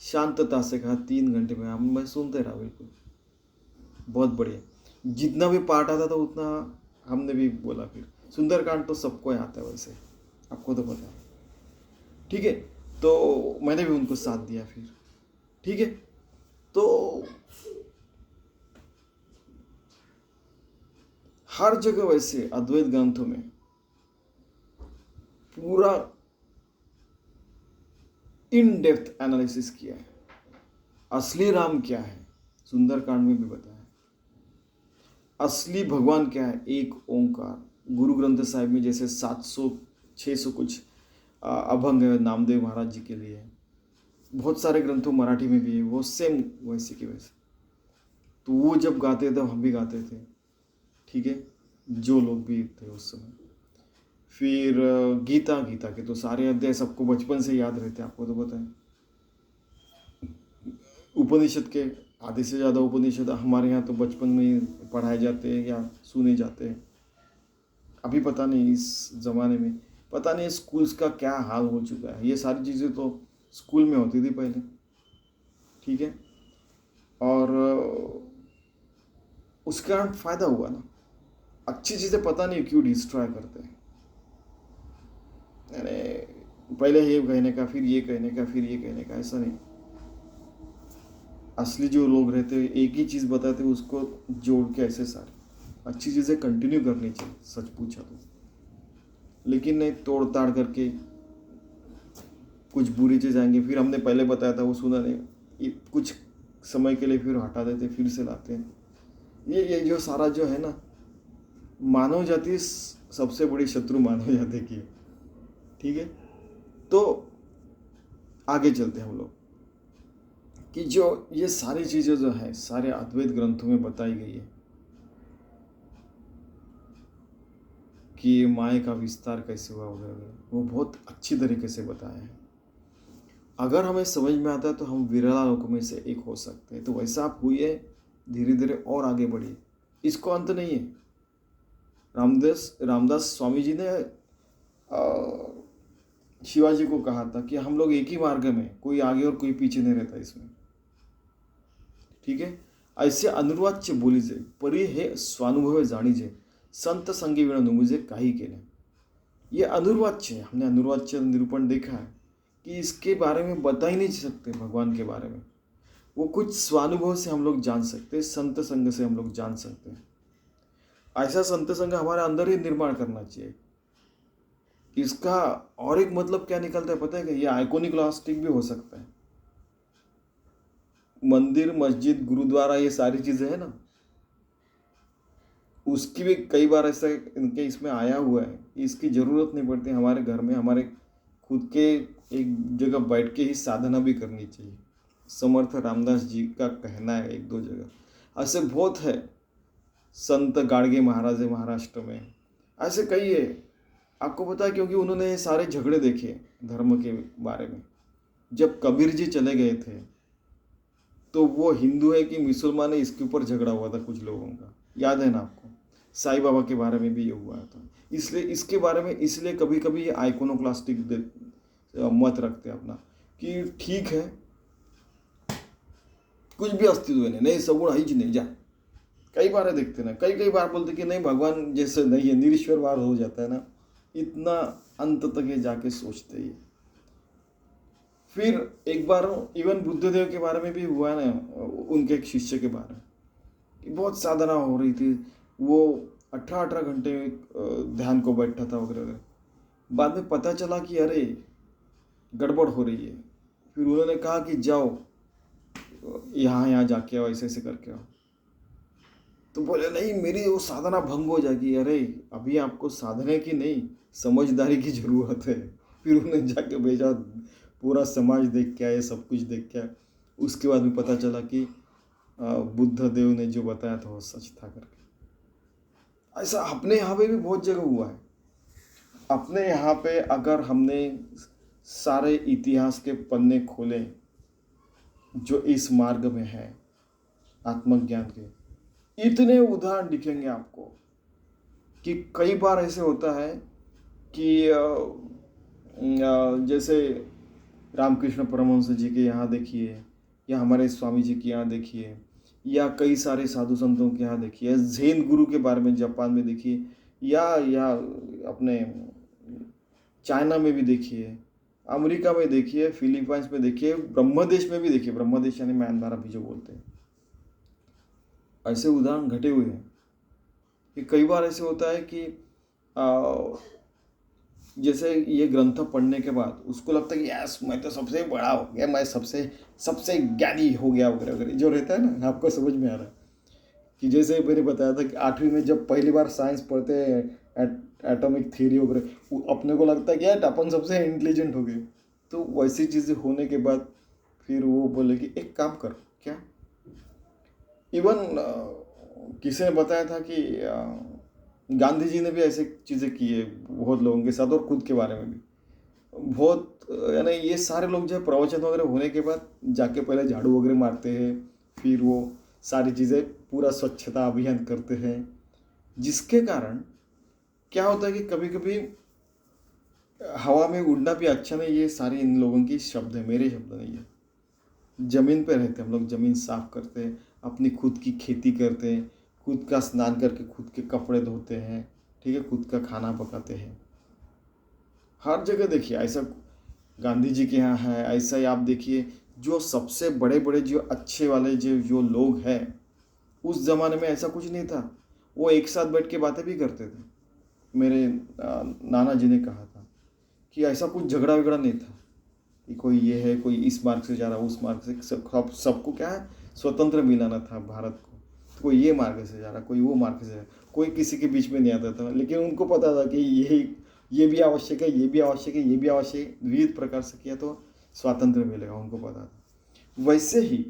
A: शांतता से कहा 3 घंटे में. मैं सुनते रहा, बिल्कुल बहुत बढ़िया. जितना भी पार्ट आता था उतना हमने भी बोला. फिर सुंदरकांड तो सबको आता है, वैसे आपको तो पता है, ठीक है. तो मैंने भी उनको साथ दिया फिर, ठीक है. तो हर जगह वैसे अद्वैत ग्रंथों में पूरा इन डेप्थ एनालिसिस किया है. असली राम क्या है, सुंदरकांड में भी बताया. असली भगवान क्या है? एक ओंकार। गुरु ग्रंथ साहिब में जैसे 700 600 कुछ अभंग है नामदेव महाराज जी के लिए, बहुत सारे ग्रंथों मराठी में भी है, वो सेम वैसे के वैसे। तो वो जब गाते थे हम भी गाते थे, ठीक है, जो लोग भी थे उस समय। फिर गीता, गीता के तो सारे अध्याय सबको बचपन से याद रहते हैं, आपको तो पता है। उपनिषद के आधे से ज़्यादा उपनिषद हमारे यहाँ तो बचपन में ही पढ़ाए जाते हैं या सुने जाते हैं। अभी पता नहीं इस ज़माने में, पता नहीं स्कूल्स का क्या हाल हो चुका है। ये सारी चीज़ें तो स्कूल में होती थी पहले, ठीक है। और उसके कारण फ़ायदा हुआ ना। अच्छी चीज़ें पता नहीं क्यों डिस्ट्रॉय करते हैं। यानी पहले ये कहने का, फिर ये कहने का, फिर ये कहने का, ऐसा नहीं। असली जो लोग रहते हैं एक ही चीज़ बताते हैं, उसको जोड़ के ऐसे सारे अच्छी चीज़ें कंटिन्यू करनी चाहिए, सच पूछा तो। लेकिन नहीं, तोड़ ताड़ करके कुछ बुरी चीज़ आएंगे, फिर हमने पहले बताया था वो सुना नहीं, ये कुछ समय के लिए फिर हटा देते, फिर से लाते हैं। ये जो सारा जो है ना, मानव जाति सबसे बड़ी शत्रु मानव जाति की है, ठीक है। तो आगे चलते हैं हम लोग कि जो ये सारी चीज़ें जो है सारे अद्वैत ग्रंथों में बताई गई है कि माया का विस्तार कैसे हुआ वगैरह, वो बहुत अच्छी तरीके से बताया है। अगर हमें समझ में आता है तो हम विरला लोगों में से एक हो सकते हैं। तो वैसा आप हुई, धीरे धीरे और आगे बढ़िए, इसको अंत नहीं है। रामदास स्वामी जी ने शिवाजी को कहा था कि हम लोग एक ही मार्ग में, कोई आगे और कोई पीछे नहीं रहता इसमें, ठीक है। ऐसे अनुवाच्य बोलीजे, परी हे स्वानुभव जाणीजे, संत संगी विना मुझे काही केले। ये अनुवाच्य है, हमने अनुवाच्य निरूपण देखा है कि इसके बारे में बता ही नहीं सकते भगवान के बारे में। वो कुछ स्वानुभव से हम लोग जान सकते हैं, संत संग से हम लोग जान सकते हैं। ऐसा संत संग हमारे अंदर ही निर्माण करना चाहिए। इसका और एक मतलब क्या निकलता है पता है कि ये आइकोनिक्लास्टिक भी हो सकता है। मंदिर, मस्जिद, गुरुद्वारा, ये सारी चीज़ें हैं ना, उसकी भी कई बार ऐसा इनके इसमें आया हुआ है। इसकी ज़रूरत नहीं पड़ती, हमारे घर में हमारे खुद के एक जगह बैठ के ही साधना भी करनी चाहिए। समर्थ रामदास जी का कहना है एक दो जगह, ऐसे बहुत है। संत गाड़गे महाराज है महाराष्ट्र में, ऐसे कई है। आपको पता है क्योंकि उन्होंने ये सारे झगड़े देखे धर्म के बारे में। जब कबीर जी चले गए थे तो वो हिंदू है कि मुसलमान है, इसके ऊपर झगड़ा हुआ था कुछ लोगों का, याद है ना आपको। साईं बाबा के बारे में भी ये हुआ था। इसलिए इसके बारे में इसलिए कभी कभी ये आइकोनोक्लास्टिक मत रखते अपना कि ठीक है कुछ भी अस्तित्व नहीं, सगुण ही नहीं जा। कई बार देखते ना, कई बार बोलते कि नहीं भगवान जैसे नहीं है, निरीश्वरवाद हो जाता है ना, इतना अंत तक ये जाके सोचते ही। फिर एक बार इवन बुद्धदेव के बारे में भी हुआ ना, उनके एक शिष्य के बारे में, बहुत साधना हो रही थी, वो 18 घंटे ध्यान को बैठा था वगैरह वगैरह। बाद में पता चला कि अरे गड़बड़ हो रही है। फिर उन्होंने कहा कि जाओ यहाँ जाके आओ, ऐसे ऐसे करके आओ। तो बोले नहीं मेरी वो साधना भंग हो जाएगी। अरे अभी आपको साधना की नहीं, समझदारी की ज़रूरत है। फिर उन्हें जाके भेजा, पूरा समाज देख के आए, सब कुछ देख के आए। उसके बाद में पता चला कि बुद्ध देव ने जो बताया था वो सच था करके। ऐसा अपने यहाँ पे भी बहुत जगह हुआ है। अपने यहाँ पे अगर हमने सारे इतिहास के पन्ने खोले जो इस मार्ग में है आत्मज्ञान के, इतने उदाहरण दिखेंगे आपको कि कई बार ऐसे होता है कि जैसे रामकृष्ण परमहंस जी के यहाँ देखिए, या हमारे स्वामी जी के यहाँ देखिए, या कई सारे साधु संतों के यहाँ देखिए, जैन गुरु के बारे में जापान में देखिए, या अपने चाइना में भी देखिए, अमेरिका में देखिए, फिलीपाइंस में देखिए, ब्रह्मदेश में भी देखिए। ब्रह्मदेश यानी म्यांमार अभी जो बोलते हैं, ऐसे उदाहरण घटे हुए हैं कि कई बार ऐसे होता है कि जैसे ये ग्रंथ पढ़ने के बाद उसको लगता है कि यस मैं तो सबसे बड़ा हो गया, मैं सबसे ज्ञानी हो गया वगैरह वगैरह जो रहता है ना, आपको समझ में आ रहा है। कि जैसे मैंने बताया था कि 8वीं में जब पहली बार साइंस पढ़ते हैं, एटॉमिक थ्योरी वगैरह, अपने को लगता है कि यार अपन सबसे इंटेलिजेंट हो गए। तो वैसी चीज़ें होने के बाद फिर वो बोले कि एक काम कर। क्या? इवन किसी ने बताया था कि गांधी जी ने भी ऐसे चीज़ें की है बहुत लोगों के साथ, और खुद के बारे में भी बहुत, यानी ये सारे लोग जो है प्रवचन वगैरह होने के बाद जाके पहले झाड़ू वगैरह मारते हैं, फिर वो सारी चीज़ें पूरा स्वच्छता अभियान करते हैं, जिसके कारण क्या होता है कि कभी कभी हवा में उड़ना भी अच्छा नहीं। ये सारी इन लोगों की शब्द है, मेरे शब्द नहीं है। ज़मीन पे रहते हैं हम लोग, ज़मीन साफ करते हैं, अपनी खुद की खेती करते हैं, खुद का स्नान करके खुद के कपड़े धोते हैं, ठीक है, खुद का खाना पकाते हैं। हर जगह देखिए ऐसा गांधी जी के यहाँ है, ऐसा ही आप देखिए जो सबसे बड़े बड़े जो अच्छे वाले जो जो लोग हैं, उस ज़माने में ऐसा कुछ नहीं था। वो एक साथ बैठ के बातें भी करते थे। मेरे नाना जी ने कहा था कि ऐसा कुछ झगड़ा वगड़ा नहीं था कि कोई ये है, कोई इस मार्ग से जा रहा, उस मार्ग से, सबको क्या है, स्वतंत्र मिलाना था भारत को। तो कोई ये मार्ग से जा रहा, कोई वो मार्ग से जा रहा, कोई किसी के बीच में नहीं आता था। लेकिन उनको पता था कि ये भी आवश्यक है, ये भी आवश्यक है, ये भी आवश्यक है, विविध प्रकार से किया तो स्वातंत्र मिलेगा, उनको पता था। वैसे ही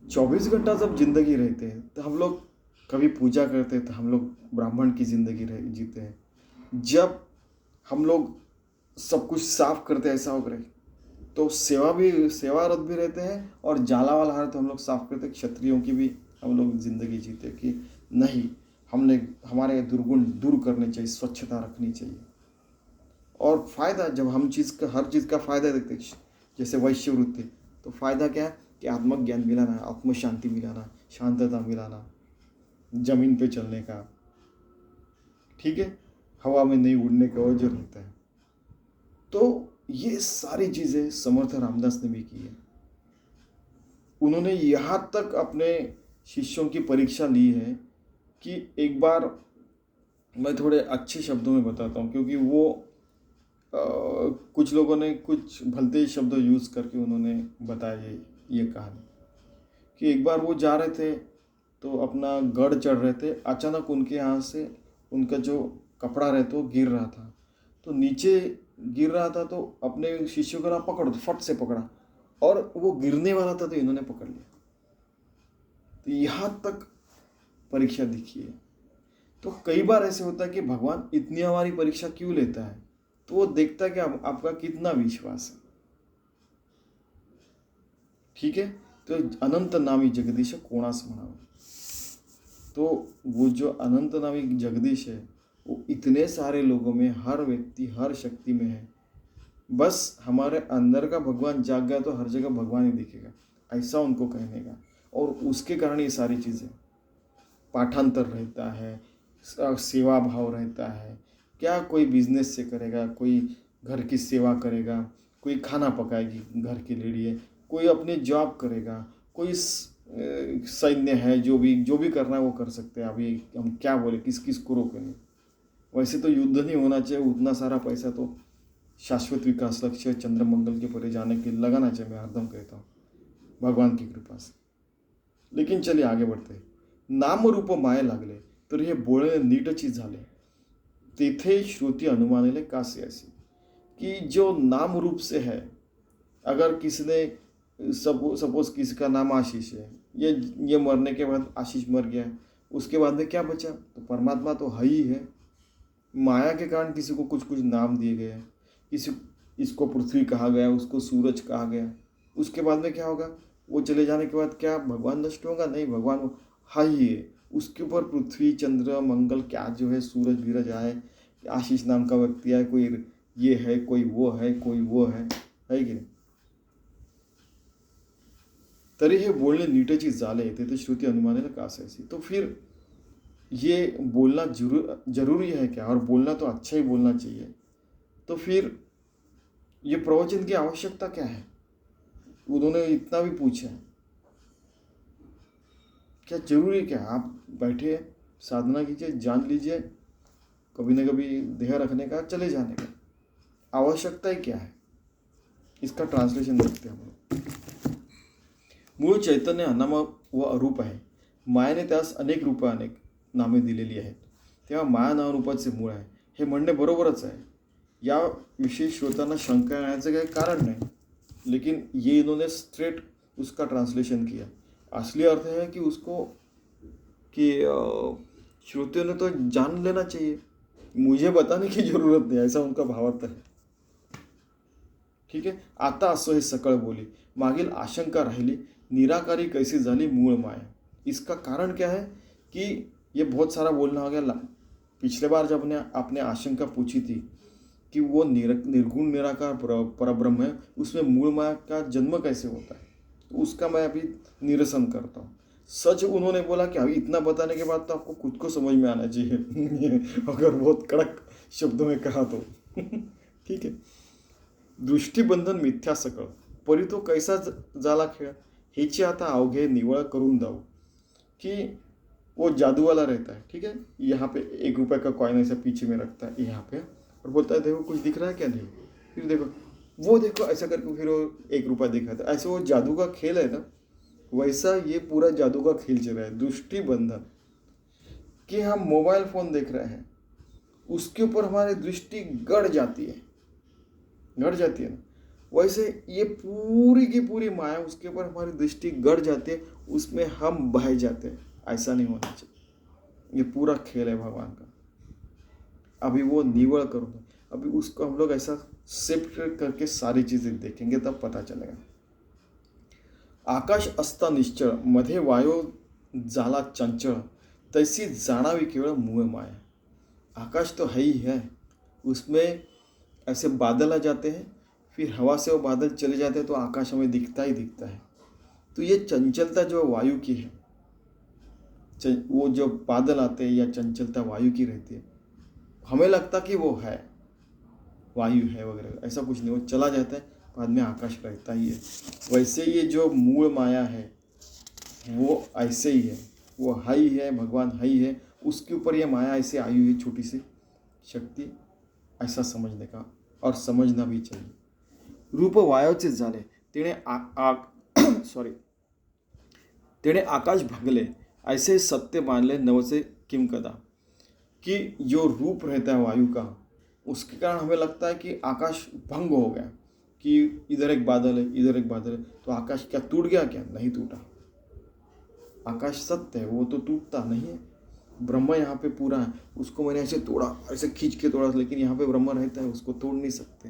A: 24 घंटा जब जिंदगी रहते हैं तो हम लोग कभी पूजा करते हैं, तो हम लोग ब्राह्मण की जिंदगी जीते हैं। जब हम लोग सब कुछ साफ करते हैं ऐसा हो गए, तो सेवारत भी रहते हैं, और जाला वाला हार तो हम लोग साफ करते हैं। क्षत्रियों की भी हम लोग जिंदगी जीते कि नहीं, हमने हमारे दुर्गुण दूर करने चाहिए, स्वच्छता रखनी चाहिए। और फायदा, जब हम हर चीज़ का फायदा देखते हैं, जैसे वैश्य वृत्ति, तो फायदा क्या है कि आत्मज्ञान मिलाना, आत्म शांति मिलाना, शांतता मिलाना, जमीन पे चलने का, ठीक है, हवा में नहीं उड़ने का वो जो रहता है। तो ये सारी चीज़ें समर्थ रामदास ने भी की है। उन्होंने यहाँ तक अपने शिष्यों की परीक्षा ली है कि एक बार, मैं थोड़े अच्छे शब्दों में बताता हूँ, क्योंकि वो कुछ लोगों ने कुछ भलते शब्द यूज़ करके उन्होंने बताया ये कहानी कि एक बार वो जा रहे थे तो अपना गढ़ चढ़ रहे थे, अचानक उनके यहाँ से उनका जो कपड़ा रहता वो गिर रहा था। तो नीचे गिर रहा था, तो अपने शिष्यों को ना पकड़ो, तो फट से पकड़ा, और वो गिरने वाला था तो इन्होंने पकड़ लिया। तो यहाँ तक परीक्षा दिखी है। तो कई बार ऐसे होता है कि भगवान इतनी हमारी परीक्षा क्यों लेता है, तो वो देखता है कि आपका कितना विश्वास है, ठीक है। तो अनंत नामी जगदीश कोणास म्हणावे, तो वो जो अनंत नामी जगदीश है वो इतने सारे लोगों में, हर व्यक्ति हर शक्ति में है। बस हमारे अंदर का भगवान जाग गया तो हर जगह भगवान ही दिखेगा, ऐसा उनको कहने का। और उसके कारण ये सारी चीज़ें, पाठांतर रहता है, सेवा भाव रहता है। क्या कोई बिजनेस से करेगा, कोई घर की सेवा करेगा, कोई खाना पकाएगी घर की लेडी है, कोई अपने जॉब करेगा, कोई सैन्य है, जो भी करना है वो कर सकते हैं। अभी हम क्या बोले, किस किस को रोकेंगे। वैसे तो युद्ध नहीं होना चाहिए, उतना सारा पैसा तो शाश्वत विकास लक्ष्य चंद्रमंगल के परे जाने के लगाना चाहिए, मैं हरदम कहता हूँ भगवान की कृपा से। लेकिन चलिए आगे बढ़ते हैं। नाम रूप माये लागले तर हे बोलणे नीटची झाले, तेथे श्रुती अनुमानिले कासे असे, कि जो नाम रूप से है, अगर किसी ने सपोज किसी का नाम आशीष है, ये मरने के बाद आशीष मर गया, उसके बाद में क्या बचा, तो परमात्मा तो है ही है। माया के कारण किसी को कुछ कुछ नाम दिए गए हैं, इसको पृथ्वी कहा गया, उसको सूरज कहा गया। उसके बाद में क्या होगा, वो चले जाने के बाद क्या भगवान नष्ट होगा? नहीं, भगवान है ही है। उसके ऊपर पृथ्वी, चंद्र, मंगल, क्या जो है, सूरज बीरज आए, आशीष नाम का व्यक्ति है, कोई ये है, कोई वो है, कोई वो है कि नहीं? तरी हे बोलणे नीटची झाले, तेथे श्रुती अनुमानिले कासे असे। तो फिर ये बोलना जरूरी है क्या? और बोलना तो अच्छा ही बोलना चाहिए। तो फिर ये प्रवचन की आवश्यकता क्या है? उन्होंने इतना भी पूछा, क्या जरूरी क्या? आप बैठे साधना कीजिए, जान लीजिए, कभी न कभी देह रखने का, चले जाने का। आवश्यकता ही क्या है? इसका ट्रांसलेशन देखते हैं हम लोग। मूळ चैतन्य अनामय व अरूप आहे, मायाने त्यास अनेक रूपं अनेक नामे दिलेली आहेत. तेव्हा माया नावारूपाचे मूळ आहे हे म्हणणे बरोबरच आहे. याविषयी श्रोतांना शंका येण्याचं काही कारण नहीं, लेकिन ये इन्होंने स्ट्रेट उसका ट्रांसलेशन किया. असली अर्थ है कि उसको कि श्रोतियों ने तो जान लेना चाहिए, मुझे बताने की जरूरत नहीं, ऐसा उनका भावार्थ है. ठीक है. आता असो हे सकळ बोली, मागील आशंका राहिली, निराकारी कैसी झाली मूळ माया. इसका कारण क्या है कि ये बहुत सारा बोलना हो गया. पिछले बार जब आपने आशंका पूछी थी कि वो निर्गुण निराकार परब्रह्म है, उसमें मूल माया का जन्म कैसे होता है, तो उसका मैं अभी निरसन करता हूँ. सच उन्होंने बोला कि अभी इतना बताने के बाद तो आपको खुद को समझ में आना चाहिए अगर बहुत कड़क शब्दों में कहा तो ठीक है. दृष्टिबंधन मिथ्या सकळ, परी तो कैसा झाला खेळ, हेची आता अवघे निवळ करून जाऊ. कि वो जादू वाला रहता है, ठीक है, यहाँ पे 1 रुपए का कॉइन ऐसा पीछे में रखता है यहाँ पे और बोलता है देखो कुछ दिख रहा है क्या, नहीं, फिर देखो वो देखो ऐसा करके फिर वो 1 रुपया दिखाता है. ऐसे वो जादू का खेल है ना, वैसा ये पूरा जादू का खेल चल रहा है. दृष्टि बंधन कि हम मोबाइल फोन देख रहे हैं, उसके ऊपर हमारी दृष्टि गड़ जाती है ना, वैसे ये पूरी की पूरी माया उसके ऊपर हमारी दृष्टि गड़ जाती है, उसमें हम बह जाते हैं. ऐसा नहीं होना चाहिए. ये पूरा खेल है भगवान का. अभी वो निवड़ करो, अभी उसको हम लोग ऐसा सेपरेट करके सारी चीजें देखेंगे तब पता चलेगा. आकाश असता निश्चळ, मध्ये वायो झाला चंचळ, तैसी जाणावी केवळ मूळ माया. आकाश तो है ही है, उसमें ऐसे बादल आ जाते हैं, फिर हवा से वो बादल चले जाते हैं तो आकाश हमें दिखता ही दिखता है. तो ये चंचलता जो वायु की है, वो जो बादल आते हैं या चंचलता वायु की रहती है, हमें लगता कि वो है, वायु है वगैरह, ऐसा कुछ नहीं. वो चला जाता है, बाद में आकाश रहता ही है. वैसे ये जो मूल माया है वो ऐसे ही है, वो है ही है, भगवान है ही है, उसके ऊपर ये माया ऐसे आई हुई छोटी सी शक्ति, ऐसा समझने का और समझना भी चाहिए. रूप वायोचे झाले, तेने आकाश भंगले, ऐसे सत्य मानले नवसे किम कदा. कि जो रूप रहता है वायु का, उसके कारण हमें लगता है कि आकाश भंग हो गया, कि इधर एक बादल है, इधर एक बादल है, तो आकाश क्या टूट गया क्या, नहीं टूटा. आकाश सत्य है, वो तो टूटता नहीं है. ब्रह्म यहाँ पे पूरा है, उसको मैंने ऐसे तोड़ा, ऐसे खींच के तोड़ा, लेकिन यहाँ पे ब्रह्म रहता है, उसको तोड़ नहीं सकते.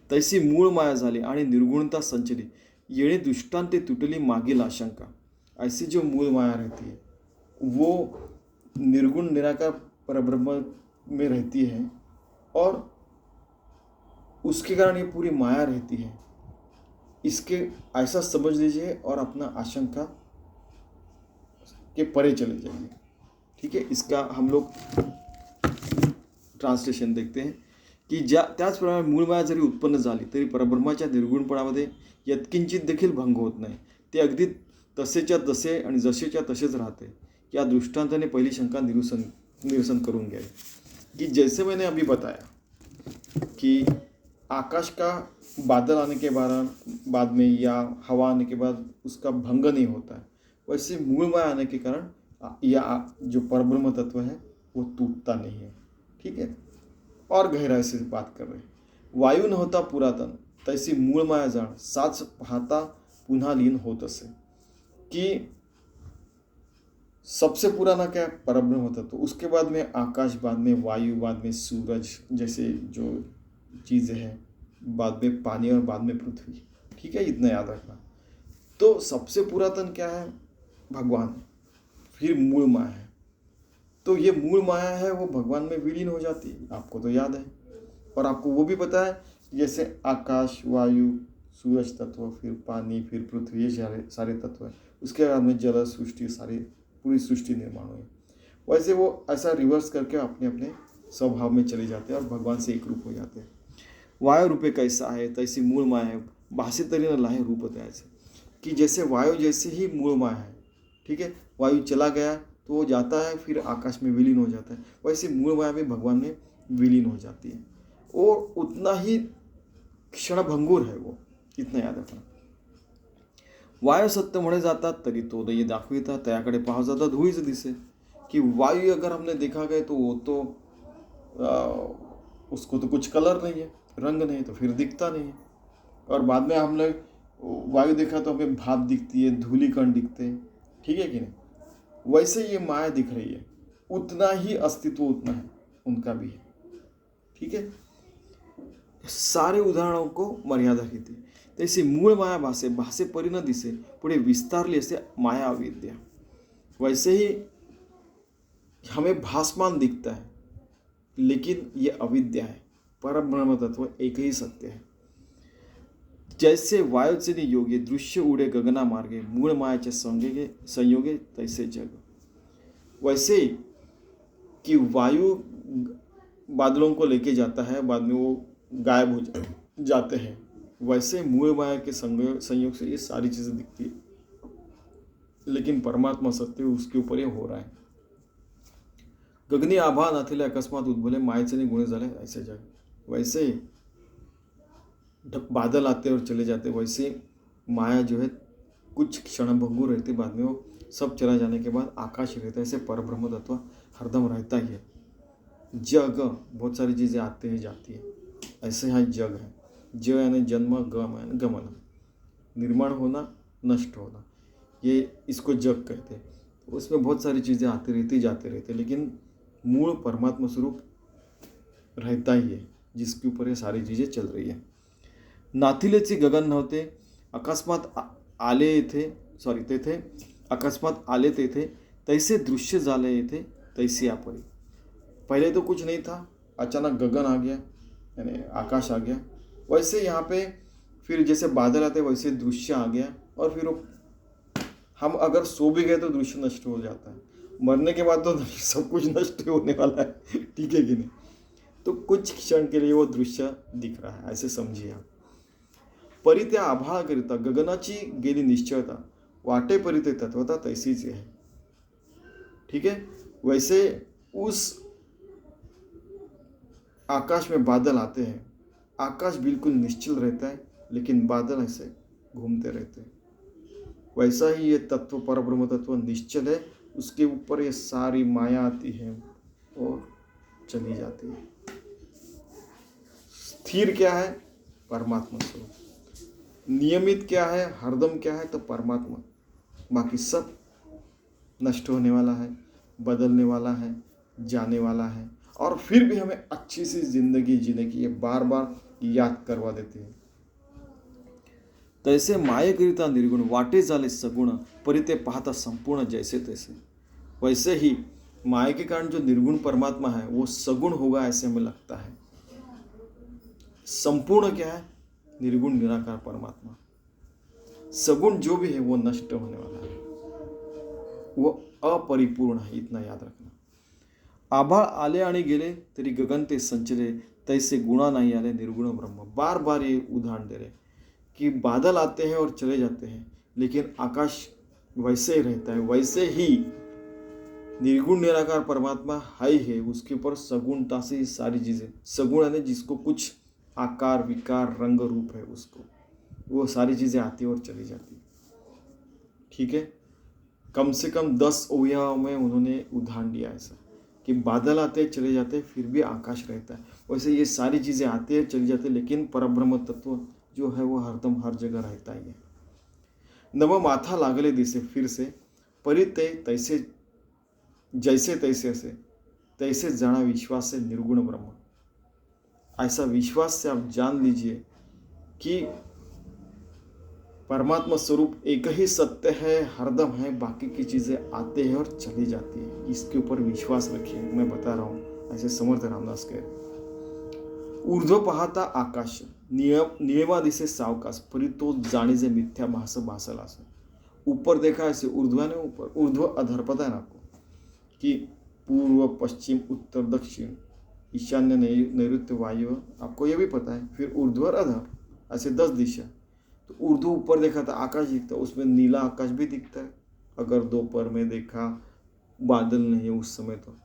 A: तैसी मूळ माया झाली आणि निर्गुणता संचली, येणे दृष्टांते तुटली मागील आशंका. ऐसी जो मूल माया रहती है वो निर्गुण निराकार परब्रह्म में रहती है और उसके कारण ये पूरी माया रहती है. इसके ऐसा समझ लीजिए और अपना आशंका के परे चले जाइए. ठीक है. इसका हम लोग ट्रांसलेशन देखते हैं की त्याचप्रमाणे मूळ माया जरी उत्पन्न झाली तरी परब्रह्माच्या निर्गुणपणामध्ये यत्किंचित देखील भंग होत नाही. ते अगदी तसेच्या तसे आणि जसेच्या तसेच राहते. या दृष्टांताने पहिली शंका निरसन करून घ्यावी कि जैसे मैंने अभी बताया कि आकाश का बादल आने के बाद में या हवा आने के बाद उसका भंग नहीं होता है, वैसे मूल माया आने के कारण या जो परब्रह्म तत्व है वो टूटता नहीं है. ठीक है. और गहराई से बात कर रहे हैं. वायू न होता पुरातन, तैसी मूळ माया जाण, साच पाहता पुन्हा लीन होत असे. कि सबसे पुराना क्या परब्रह्म तत्व, उसके बाद में आकाश, बाद में वायु, बाद में सूरज जैसे जो चीज़ें हैं, बाद में पानी और बाद में पृथ्वी. ठीक है. इतना याद रखना. तो सबसे पुरातन क्या है, भगवान, फिर मूल माया है. तो ये मूल माया है वो भगवान में विलीन हो जाती है, आपको तो याद है. और आपको वो भी पता है जैसे आकाश, वायु, सूरज तत्व, फिर पानी, फिर पृथ्वी, ये सारे तत्व हैं. उसके बाद में जल सृष्टि, सारी पूरी सृष्टि निर्माण हुई. वैसे वो ऐसा रिवर्स करके अपने अपने स्वभाव में चले जाते हैं और भगवान से एक रूप हो जाते हैं. वायु रूपे कैसा है तैसी मूल माया है, भाषे तरी न लाहे रूप त्याचे. कि जैसे वायु जैसे ही मूल माया है. ठीक है. वायु चला गया तो वो जाता है, फिर आकाश में विलीन हो जाता है. वैसे मूल माया भी भगवान में विलीन हो जाती है और उतना ही क्षणभंगुर है वो. इतना याद रखना. वायू सत्य म्हणे जातात तरी तो ये दाखविता त्याकडे पाहत जाता धुळीच दिसे, कि वायु अगर हमने देखा गया तो वो तो उसको तो कुछ कलर नहीं है, रंग नहीं, तो फिर दिखता नहीं है। और बाद में हमने वायु देखा तो हमें भाप दिखती है, धूलिकण दिखते हैं, ठीक है कि नहीं। वैसे ये माया दिख रही है, उतना ही अस्तित्व उतना है उनका भी है, ठीक है। सारे उदाहरणों को मर्यादा घेते, तैसे मूळ माया भासे, भासे परी न दिसे, पुढे विस्तारली असे माया अविद्या। वैसे ही हमें भासमान दिखता है, लेकिन ये अविद्या है। परब्रह्म तत्व एक ही सत्य है। जैसे वायुचे योगे दृश्य उडे गगना मार्गे, मूळ मायाचे संयोगे तैसे जग। वैसे ही कि वायु बादलों को लेके जाता है, बाद में वो गायब हो जाते हैं, वैसे मूल माया के संयोग से ये सारी चीज़ें दिखती है, लेकिन परमात्मा सत्य उसके ऊपर ये हो रहा है। गगनी आभा नाथिले अकस्मात उद्भवले, मायेचे गुणे झाले ऐसे जग। वैसे बादल आते और चले जाते, वैसे माया जो है कुछ क्षण भंगुर रहती, बाद में वो सब चला जाने के बाद आकाश रहता है। ऐसे परब्रह्म तत्व हरदम रहता ही है। जग, बहुत सारी चीज़ें आती हैं जाती है, ऐसे यहाँ जग है। ज यानी जन्म, गम यानी गमन, निर्माण होना, नष्ट होना, ये इसको जग कहते हैं। उसमें बहुत सारी चीज़ें आती रहती जाते रहते, लेकिन मूल परमात्मा स्वरूप रहता ही है, जिसके ऊपर ये सारी चीज़ें चल रही है। नाथिलेचे गगन नव्हते, अकस्मात आले येथे, तेथे अकस्मात आले तेथे, तैसे दृश्य झाले येथे तैसे आपरी। पहले तो कुछ नहीं था, अचानक गगन आ गया, यानी आकाश आ गया। वैसे यहाँ पे फिर जैसे बादल आते वैसे दृश्य आ गया, और फिर हम अगर सो भी गए तो दृश्य नष्ट हो जाता है। मरने के बाद तो सब कुछ नष्ट होने वाला है, ठीक है कि नहीं। तो कुछ क्षण के लिए वो दृश्य दिख रहा है, ऐसे समझिए आप। परी त्या आभाळाकरिता गगनाची गेली निश्चयता, वाटे परी ते तत्वता तैसीच है, ठीक है। वैसे उस आकाश में बादल आते हैं, आकाश बिल्कुल निश्चल रहता है, लेकिन बादल ऐसे घूमते रहते हैं। वैसा ही ये तत्व, परब्रह्म तत्व निश्चल है, उसके ऊपर ये सारी माया आती है और चली जाती है। स्थिर क्या है? परमात्मा स्वरूप। नियमित क्या है? हरदम क्या है? तो परमात्मा। बाकी सब नष्ट होने वाला है, बदलने वाला है, जाने वाला है, और फिर भी हमें अच्छी सी जिंदगी जीने की ये बार बार याद करवा देते हैं। तैसे मायेकरिता निर्गुण, वाटे झाले सगुण, परिते पाहता संपूर्ण जैसे तैसे। वैसे ही माया के कारण जो निर्गुण परमात्मा है वो सगुण होगा, ऐसे हमें लगता है। संपूर्ण क्या है? निर्गुण निराकार परमात्मा। सगुण जो भी है वो नष्ट होने वाला है, वो अपरिपूर्ण है, इतना याद रखना। आभाळ आले आणि गेले तरी गगन ते संचले, तैसे गुणा नहीं आले निर्गुण ब्रह्म। बार बार ये उदाहरण दे रहे कि बादल आते हैं और चले जाते हैं, लेकिन आकाश वैसे ही रहता है। वैसे ही निर्गुण निराकार परमात्मा है, उसके ऊपर सगुणता से सारी चीज़ें, सगुण यानी जिसको कुछ आकार विकार रंग रूप है, उसको वो सारी चीज़ें आती और चली जाती, ठीक है। कम से कम 10 ओवियाओं में उन्होंने उदाहरण दिया ऐसा कि बादल आते चले जाते फिर भी आकाश रहता है। वैसे ये सारी चीज़ें आती है चली जाती, लेकिन परब्रह्म तत्व जो है वो हरदम हर जगह रहता ही है। नव माथा लागले दिसे फिर से, परी ते तैसे जैसे तैसे से, तैसे जाना विश्वास से निर्गुण ब्रह्म। ऐसा विश्वास से आप जान लीजिए कि परमात्मा स्वरूप एक ही सत्य है, हरदम है, बाकी की चीज़ें आते हैं और चली जाती है। इसके ऊपर विश्वास रखिए, मैं बता रहा हूँ, ऐसे समर्थ रामदास कह रहे। ऊर्ध्व पाहता आकाश, नियमा दिसे सावकाश, परी तो जाणीजे मिथ्या भास भासलास। ऊपर देखा ऐसे ऊर्ध्व ने ऊपर, ऊर्ध्व अधर, पता है ना आपको कि पूर्व पश्चिम उत्तर दक्षिण ईशान्य नैऋत्य वायु, आपको ये भी पता है। फिर ऊर्ध्व और अधर, ऐसे 10 दिशा। तो ऊर्ध्व ऊपर देखा तो आकाश दिखता है, उसमें नीला आकाश भी दिखता है। अगर दोपहर में देखा, बादल नहीं है उस समय तो।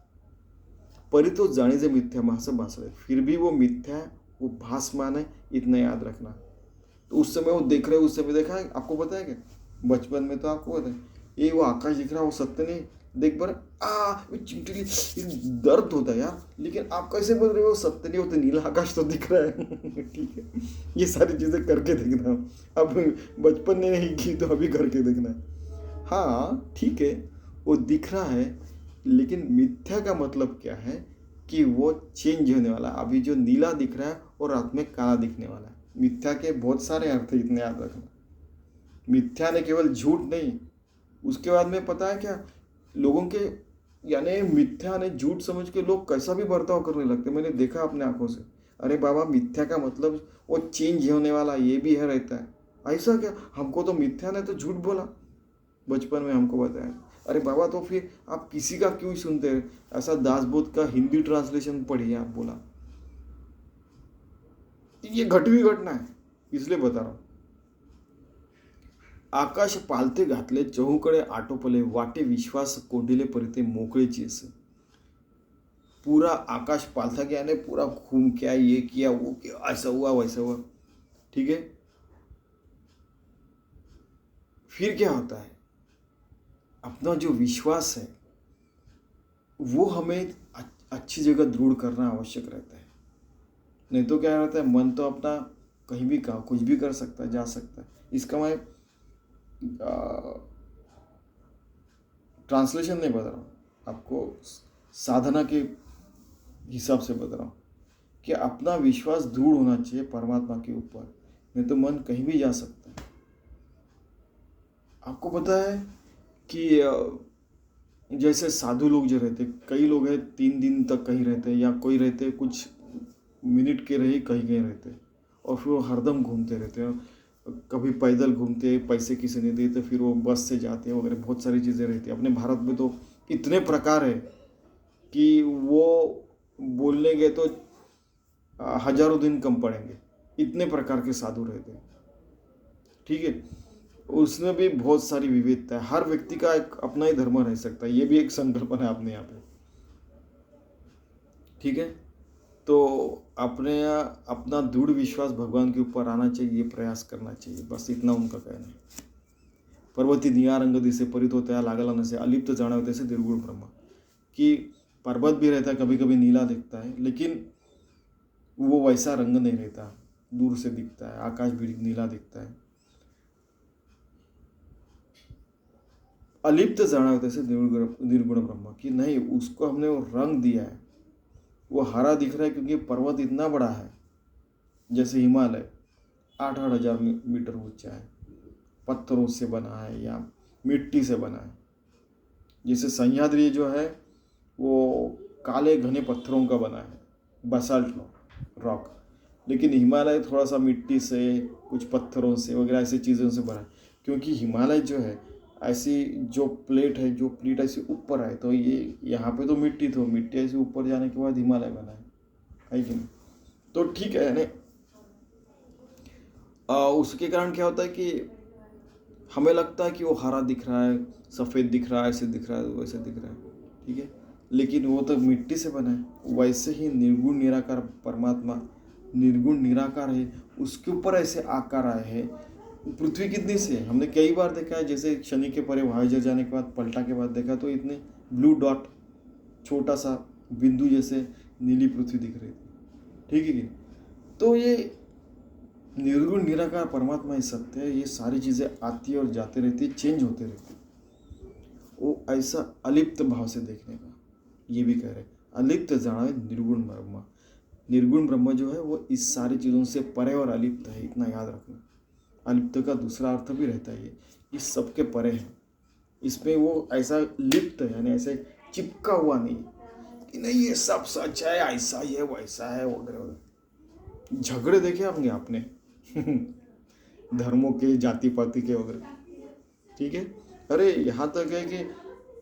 A: परी तो जाणीजे मिथ्या भास भासले, फिर भी वो मिथ्या है, वो भासमान है, इतना याद रखना। तो उस समय वो देख रहे, उस समय देखा है, आपको पता है क्या बचपन में तो आपको पता है, ये वो आकाश दिख रहा है वो सत्य नहीं, देख बर वो चिमटी, ये दर्द होता है यार, लेकिन आप कैसे बोल रहे हो सत्य नहीं, वो तो नीला आकाश तो दिख रहा है। ठीक है, ये सारी चीज़ें करके देखना। अब बचपन ने नहीं की तो अभी करके देखना। हाँ ठीक है, वो दिख रहा है, लेकिन मिथ्या का मतलब क्या है कि वो चेंज होने वाला। अभी जो नीला दिख रहा है और रात में काला दिखने वाला है। मिथ्या के बहुत सारे अर्थ है, इतने याद रखना। मिथ्या ने केवल झूठ नहीं, उसके बाद में पता है क्या, लोगों के यानी मिथ्या ने झूठ समझ के लोग कैसा भी बर्ताव करने लगते, मैंने देखा अपने आंखों से। अरे बाबा, मिथ्या का मतलब वो चेंज होने वाला, ये भी है रहता है। ऐसा क्या, हमको तो मिथ्या ने तो झूठ बोला, बचपन में हमको बताया। अरे बाबा, तो फिर आप किसी का क्यों सुनते हैं? ऐसा दासबोध का हिंदी ट्रांसलेशन पढ़िए, आप बोला ये घटवी घटना है, इसलिए बता रहा हूं। आकाश पालथे घातले चहूकडे आटोपले, वाटे विश्वास कोंडिले परिते मोकळेची असे। पूरा आकाश पालथा गया ने पूरा घूम किया, ये किया वो किया, ऐसा हुआ वैसा हुआ। ठीक है, फिर क्या होता है, अपना जो विश्वास है वो हमें अच्छी जगह दृढ़ करना आवश्यक रहता है। नहीं तो क्या रहता है, मन तो अपना कहीं भी कहा कुछ भी कर सकता है, जा सकता है। इसका मैं ट्रांसलेशन नहीं बता रहा हूँ, आपको साधना के हिसाब से बता रहा हूँ कि अपना विश्वास दृढ़ होना चाहिए परमात्मा के ऊपर, नहीं तो मन कहीं भी जा सकता है। आपको पता है कि जैसे साधु लोग जो रहते, कई लोग हैं 3 दिन तक कहीं रहते, या कोई रहते कुछ मिनट के रहे कहीं कहीं रहते, और फिर वो हरदम घूमते रहते हैं। कभी पैदल घूमते, पैसे किसी ने दिए तो फिर वो बस से जाते वगैरह, बहुत सारी चीज़ें रहती है। अपने भारत में तो इतने प्रकार है कि वो बोलने गए तो हजारों दिन कम पड़ेंगे, इतने प्रकार के साधु रहते हैं। ठीक है, उसमें भी बहुत सारी विविधता है, हर व्यक्ति का एक अपना ही धर्म रह सकता है, ये भी एक संकल्पना है अपने यहाँ पे। ठीक है, तो अपने अपना दृढ़ विश्वास भगवान के ऊपर आना चाहिए, प्रयास करना चाहिए, बस इतना उनका कहना है। पर्वती निया रंग दिसे परित होता लागला नसे, अलिप्त जाणवते से निर्गुण ब्रह्म, कि पर्वत भी रहता है कभी कभी नीला दिखता है, लेकिन वो वैसा रंग नहीं रहता, दूर से दिखता है। आकाश भी नीला दिखता है, अलिप्त जाणवते से निर्गुण ब्रह्म, कि नहीं उसको हमने वो रंग दिया है, वो हरा दिख रहा है क्योंकि पर्वत इतना बड़ा है, जैसे हिमालय 8,000 मीटर ऊंचा है, पत्थरों से बना है या मिट्टी से बना है। जैसे सह्याद्री जो है वो काले घने पत्थरों का बना है, बसाल्ट रॉक, लेकिन हिमालय थोड़ा सा मिट्टी से, कुछ पत्थरों से वगैरह ऐसी चीज़ों से बना है। क्योंकि हिमालय जो है ऐसी जो प्लेट है, जो प्लेट ऐसे ऊपर है, तो ये यहाँ पे तो मिट्टी, तो मिट्टी ऐसे ऊपर जाने के बाद हिमालय बना है कि नहीं? तो ठीक है नहीं, उसके कारण क्या होता है कि हमें लगता है कि वो हरा दिख रहा है, सफ़ेद दिख रहा है, ऐसे दिख रहा है, वैसे दिख रहा है। ठीक है, लेकिन वो तो मिट्टी से बना है। वैसे ही निर्गुण निराकार परमात्मा निर्गुण निराकार है, उसके ऊपर ऐसे आकार आए हैं। पृथ्वी कितनी सी है, हमने कई बार देखा है, जैसे शनि के परे वायेजर जाने के बाद पलटा के बाद देखा तो इतने ब्लू डॉट, छोटा सा बिंदु जैसे नीली पृथ्वी दिख रही थी। ठीक है कि, तो ये निर्गुण निराकार परमात्मा ही सत्य है। ये सारी चीज़ें आती और जाते रहती है, चेंज होते रहते हैं। वो ऐसा अलिप्त भाव से देखने का, ये भी कह रहे अलिप्त जाने निर्गुण ब्रह्म। निर्गुण ब्रह्म जो है वो इस सारी चीज़ों से परे और अलिप्त है, इतना याद रखना। अलिप्त का दूसरा अर्थ भी रहता है, ये इस सब के परे है। इसमें वो ऐसा लिप्त है, यानी ऐसे चिपका हुआ नहीं कि नहीं ये सब सच है, ऐसा ही है, वैसा है वगैरह वगैरह। झगड़े देखे होंगे आपने धर्मों के, जाति पाति के वगैरह। ठीक है, अरे यहाँ तक है कि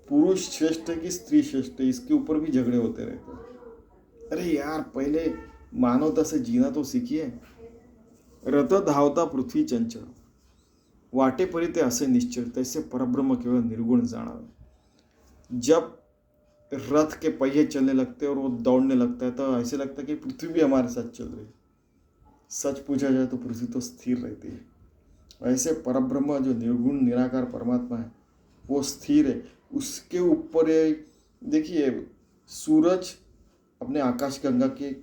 A: पुरुष श्रेष्ठ है कि स्त्री श्रेष्ठ है, इसके ऊपर भी झगड़े होते रहते हैं। अरे यार, पहले मानवता से जीना तो सीखिए। रथ धावता पृथ्वी चंचल, वाटे परिते असे निश्चल, तैसे परब्रह्म केवल निर्गुण जाना। जब रथ के पहिए चलने लगते हैं और वो दौड़ने लगता है, तो ऐसे लगता है कि पृथ्वी भी हमारे साथ चल रही है। सच पूछा जाए तो पृथ्वी तो स्थिर रहती है, ऐसे परब्रह्म जो निर्गुण निराकार परमात्मा है वो स्थिर है। उसके ऊपर देखिए सूरज अपने आकाश गंगा के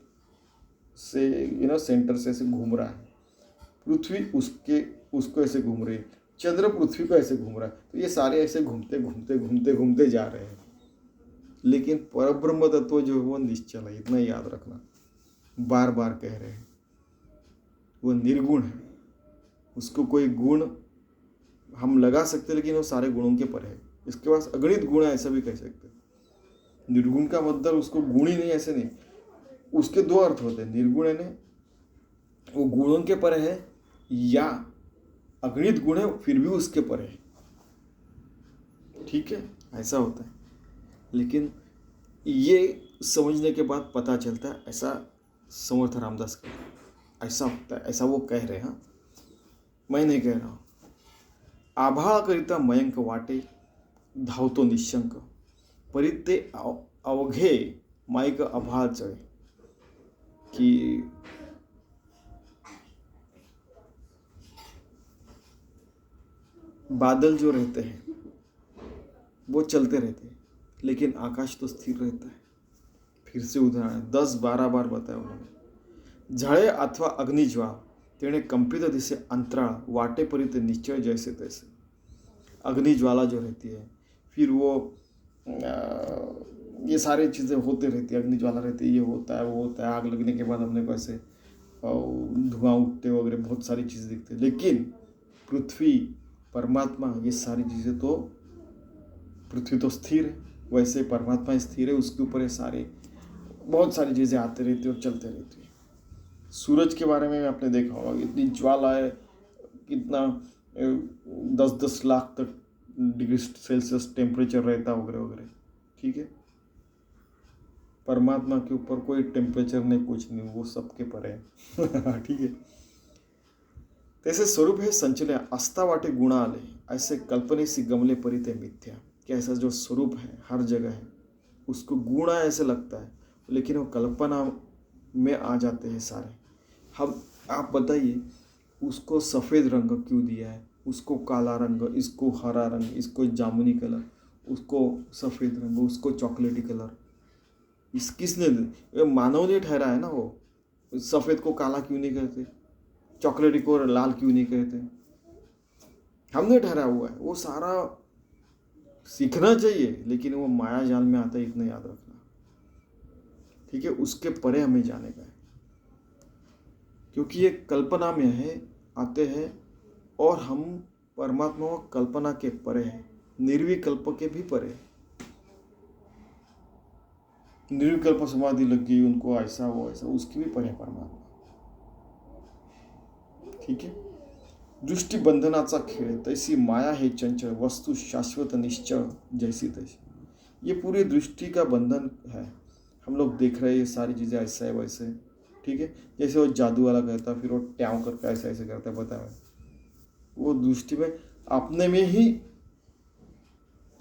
A: से सेंटर से ऐसे घूम रहा है, पृथ्वी उसको ऐसे घूम रही है, चंद्र पृथ्वी को ऐसे घूम रहा है। तो ये सारे ऐसे घूमते घूमते घूमते घूमते जा रहे हैं, लेकिन परब्रह्म तत्व जो है वो निश्चल है। इतना याद रखना, बार बार कह रहे हैं वो निर्गुण है। उसको कोई गुण हम लगा सकते, लेकिन वो सारे गुणों के परे है। इसके पास अगणित गुण है, ऐसा भी कह सकते हैं। निर्गुण का मतलब उसको गुण ही नहीं, ऐसे नहीं। उसके दो अर्थ होते हैं, निर्गुण है वो गुणों के परे है, या अगणित गुण है फिर भी उसके परे है। ठीक है, ऐसा होता है। लेकिन ये समझने के बाद पता चलता है, ऐसा समर्थ रामदास का ऐसा होता है, ऐसा वो कह रहे हैं। हाँ, मैं नहीं कह रहा हूँ। आभाळकरिता मयंक वाटे धावतो निशंक, परिते अवघे माईक आभाळ चढे। कि बादल जो रहते हैं वो चलते रहते हैं, लेकिन आकाश तो स्थिर रहता है। फिर से उदाहरण 10-12 बार बताया उन्होंने। झळे अथवा अग्निज्वाल तेणे कंपित दिसे अंतराळ, वाटे परित निश्चय जैसे तैसे। अग्निज्वाला जो रहती है, फिर वो ये सारी चीज़ें होते रहती है। अग्निज्वाला रहती है, ये होता है वो होता है, आग लगने के बाद हमने को ऐसे धुआं उठते वगैरह बहुत सारी चीज़ें दिखती है। लेकिन पृथ्वी, परमात्मा, ये सारी चीज़ें तो, पृथ्वी तो स्थिर है, वैसे परमात्मा स्थिर है। उसके ऊपर ये सारे बहुत सारी चीज़ें आते रहती है और चलते रहती है। सूरज के बारे में आपने देखा होगा, इतनी ज्वाला है, कितना 10-10 लाख तक डिग्री सेल्सियस टेम्परेचर रहता वगैरह वगैरह। ठीक है, परमात्मा के ऊपर कोई टेम्परेचर नहीं, कुछ नहीं, वो सबके परे है। ठीक है, तैसे स्वरूप है संचले आस्था वाटे गुणा आले, ऐसे कल्पने सी गमले परिते मिथ्या। कि ऐसा जो स्वरूप है हर जगह है, उसको गुणा ऐसे लगता है, लेकिन वो कल्पना में आ जाते हैं सारे। हम आप बताइए, उसको सफ़ेद रंग क्यों दिया है, उसको काला रंग, इसको हरा रंग, इसको जामुनी कलर, उसको सफ़ेद रंग, उसको चॉकलेटी कलर, इस किसने, मानव ने ठहरा है ना। वो सफ़ेद को काला क्यों नहीं कहते, चॉकलेटी को लाल क्यों नहीं कहते, हमने ठहरा हुआ है। वो सारा सीखना चाहिए, लेकिन वो माया जाल में आता है, इतना याद रखना। ठीक है, उसके परे हमें जाने का है, क्योंकि ये कल्पना में है, आते हैं, और हम परमात्मा को कल्पना के परे हैं, निर्विकल्प के भी परे है। निर्विकल्प समाधि लग गई उनको, ऐसा वो ऐसा, उसकी भी परे परमात्मा। ठीक है, दृष्टी बंधनाचा खेळ, तैसी माया है चंचल, वस्तु शाश्वत निश्चल जैसी तैसी। ये पूरी दृष्टि का बंधन है। हम लोग देख रहे हैं ये सारी चीज़ें ऐसा है वैसे। ठीक है, जैसे वो जादू वाला कहता, फिर वो ट्याव करके ऐसा ऐसे करता है, पता है, वो दृष्टि में अपने में ही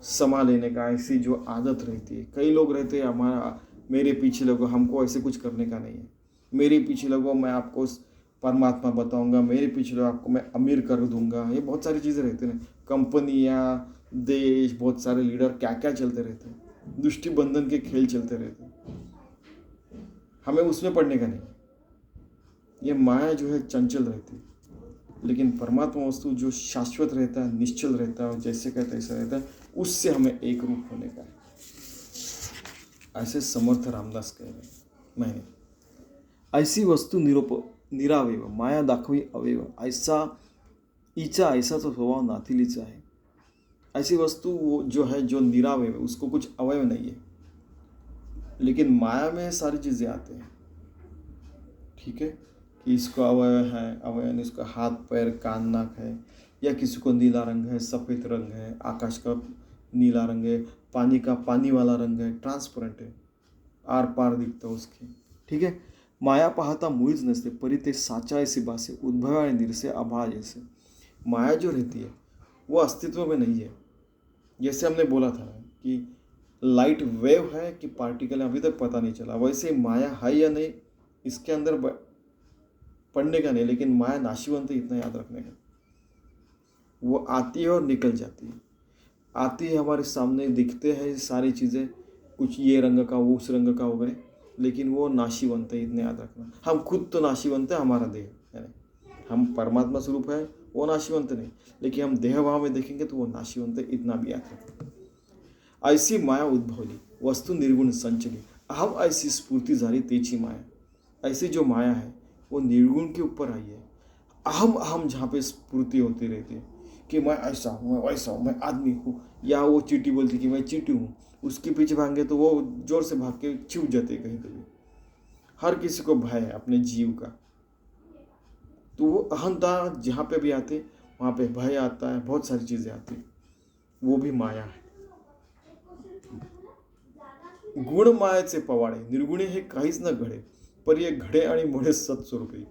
A: समा लेने का, ऐसी जो आदत रहती है। कई लोग रहते हैं, हमारा मेरे पीछे लगो, हमको ऐसे कुछ करने का नहीं है, मेरे पीछे लगो, मैं आपको परमात्मा बताऊंगा, मेरे पीछे लगो, आपको मैं अमीर कर दूंगा। ये बहुत सारी चीज़ें रहती हैं, कंपनियाँ, देश, बहुत सारे लीडर, क्या क्या चलते रहते हैं, दृष्टि बंधन के खेल चलते रहते हैं। हमें उसमें पढ़ने का नहीं। ये माया जो है चंचल रहती है, लेकिन परमात्मा वस्तु जो शाश्वत रहता है, निश्चल रहता है, जैसे कहते ऐसा रहता है, उससे हमें एक रूप होने का है। ऐसे समर्थ रामदास कह रहे हैं। मैंने ऐसी वस्तू निरावयव, माया दाखवी अवयव, ऐसा ईचा ऐसा तो स्वभाव नाथिलीचा है। ऐसी वस्तु वो जो है, जो निरावयव, उसको कुछ अवयव नहीं है, लेकिन माया में सारी चीज़ें आते हैं। ठीक है, कि इसको अवयव है, अवयव इसका हाथ पैर कान नाक है, या किसी को नीला रंग है, सफ़ेद रंग है, आकाश का नीला रंग है, पानी का पानी वाला रंग है, ट्रांसपेरेंट है, आर पार दिखता उसके। ठीक है, माया पाहता मुळीच नसते, परी ते साचा ऐसी बासे, उद्भव आणि निर्से आभाळ जैसे। माया जो रहती है वो अस्तित्व में नहीं है। जैसे हमने बोला था कि लाइट वेव है कि पार्टिकल है, अभी तक पता नहीं चला। वैसे माया है या नहीं, इसके अंदर पढ़ने का नहीं, लेकिन माया नाशीवंत है, इतना याद रखने का। वो आती है और निकल जाती है। आती है, हमारे सामने दिखते हैं सारी चीज़ें, कुछ ये रंग का, वो उस रंग का वगैरह, लेकिन वो नाशीवंत है, इतने याद रखना। हम खुद तो नाशीवंत है, हमारा देह है नहीं, हम परमात्मा स्वरूप है, वो नाशीवंत नहीं, लेकिन हम देह भाव में देखेंगे तो वो नाशीवंत है, इतना भी याद रखना। ऐसी माया उद्भवली, वस्तु निर्गुण संचली, अहम ऐसी स्फूर्ति झाली तेची माया। ऐसी जो माया है वो निर्गुण के ऊपर आई है। अहम अहम जहाँ पे स्फूर्ति होती रहती है कि मैं ऐसा हूँ, मैं वैसा हूँ, मैं आदमी हूँ, या वो चींटी बोलती कि मैं चींटी हूँ, उसके पीछे भागेंगे तो वो जोर से भाग के छिप जाते कहीं पे भी। हर किसी को भय है अपने जीव का, तो वो अहंता जहाँ पे भी आते वहाँ पे भय आता है, बहुत सारी चीज़ें आती, वो भी माया है। गुण मायेचे पवाडे, निर्गुणी हे काहीच न घडे, पर ये घडे आणि मोडे सत्स्वरूपी।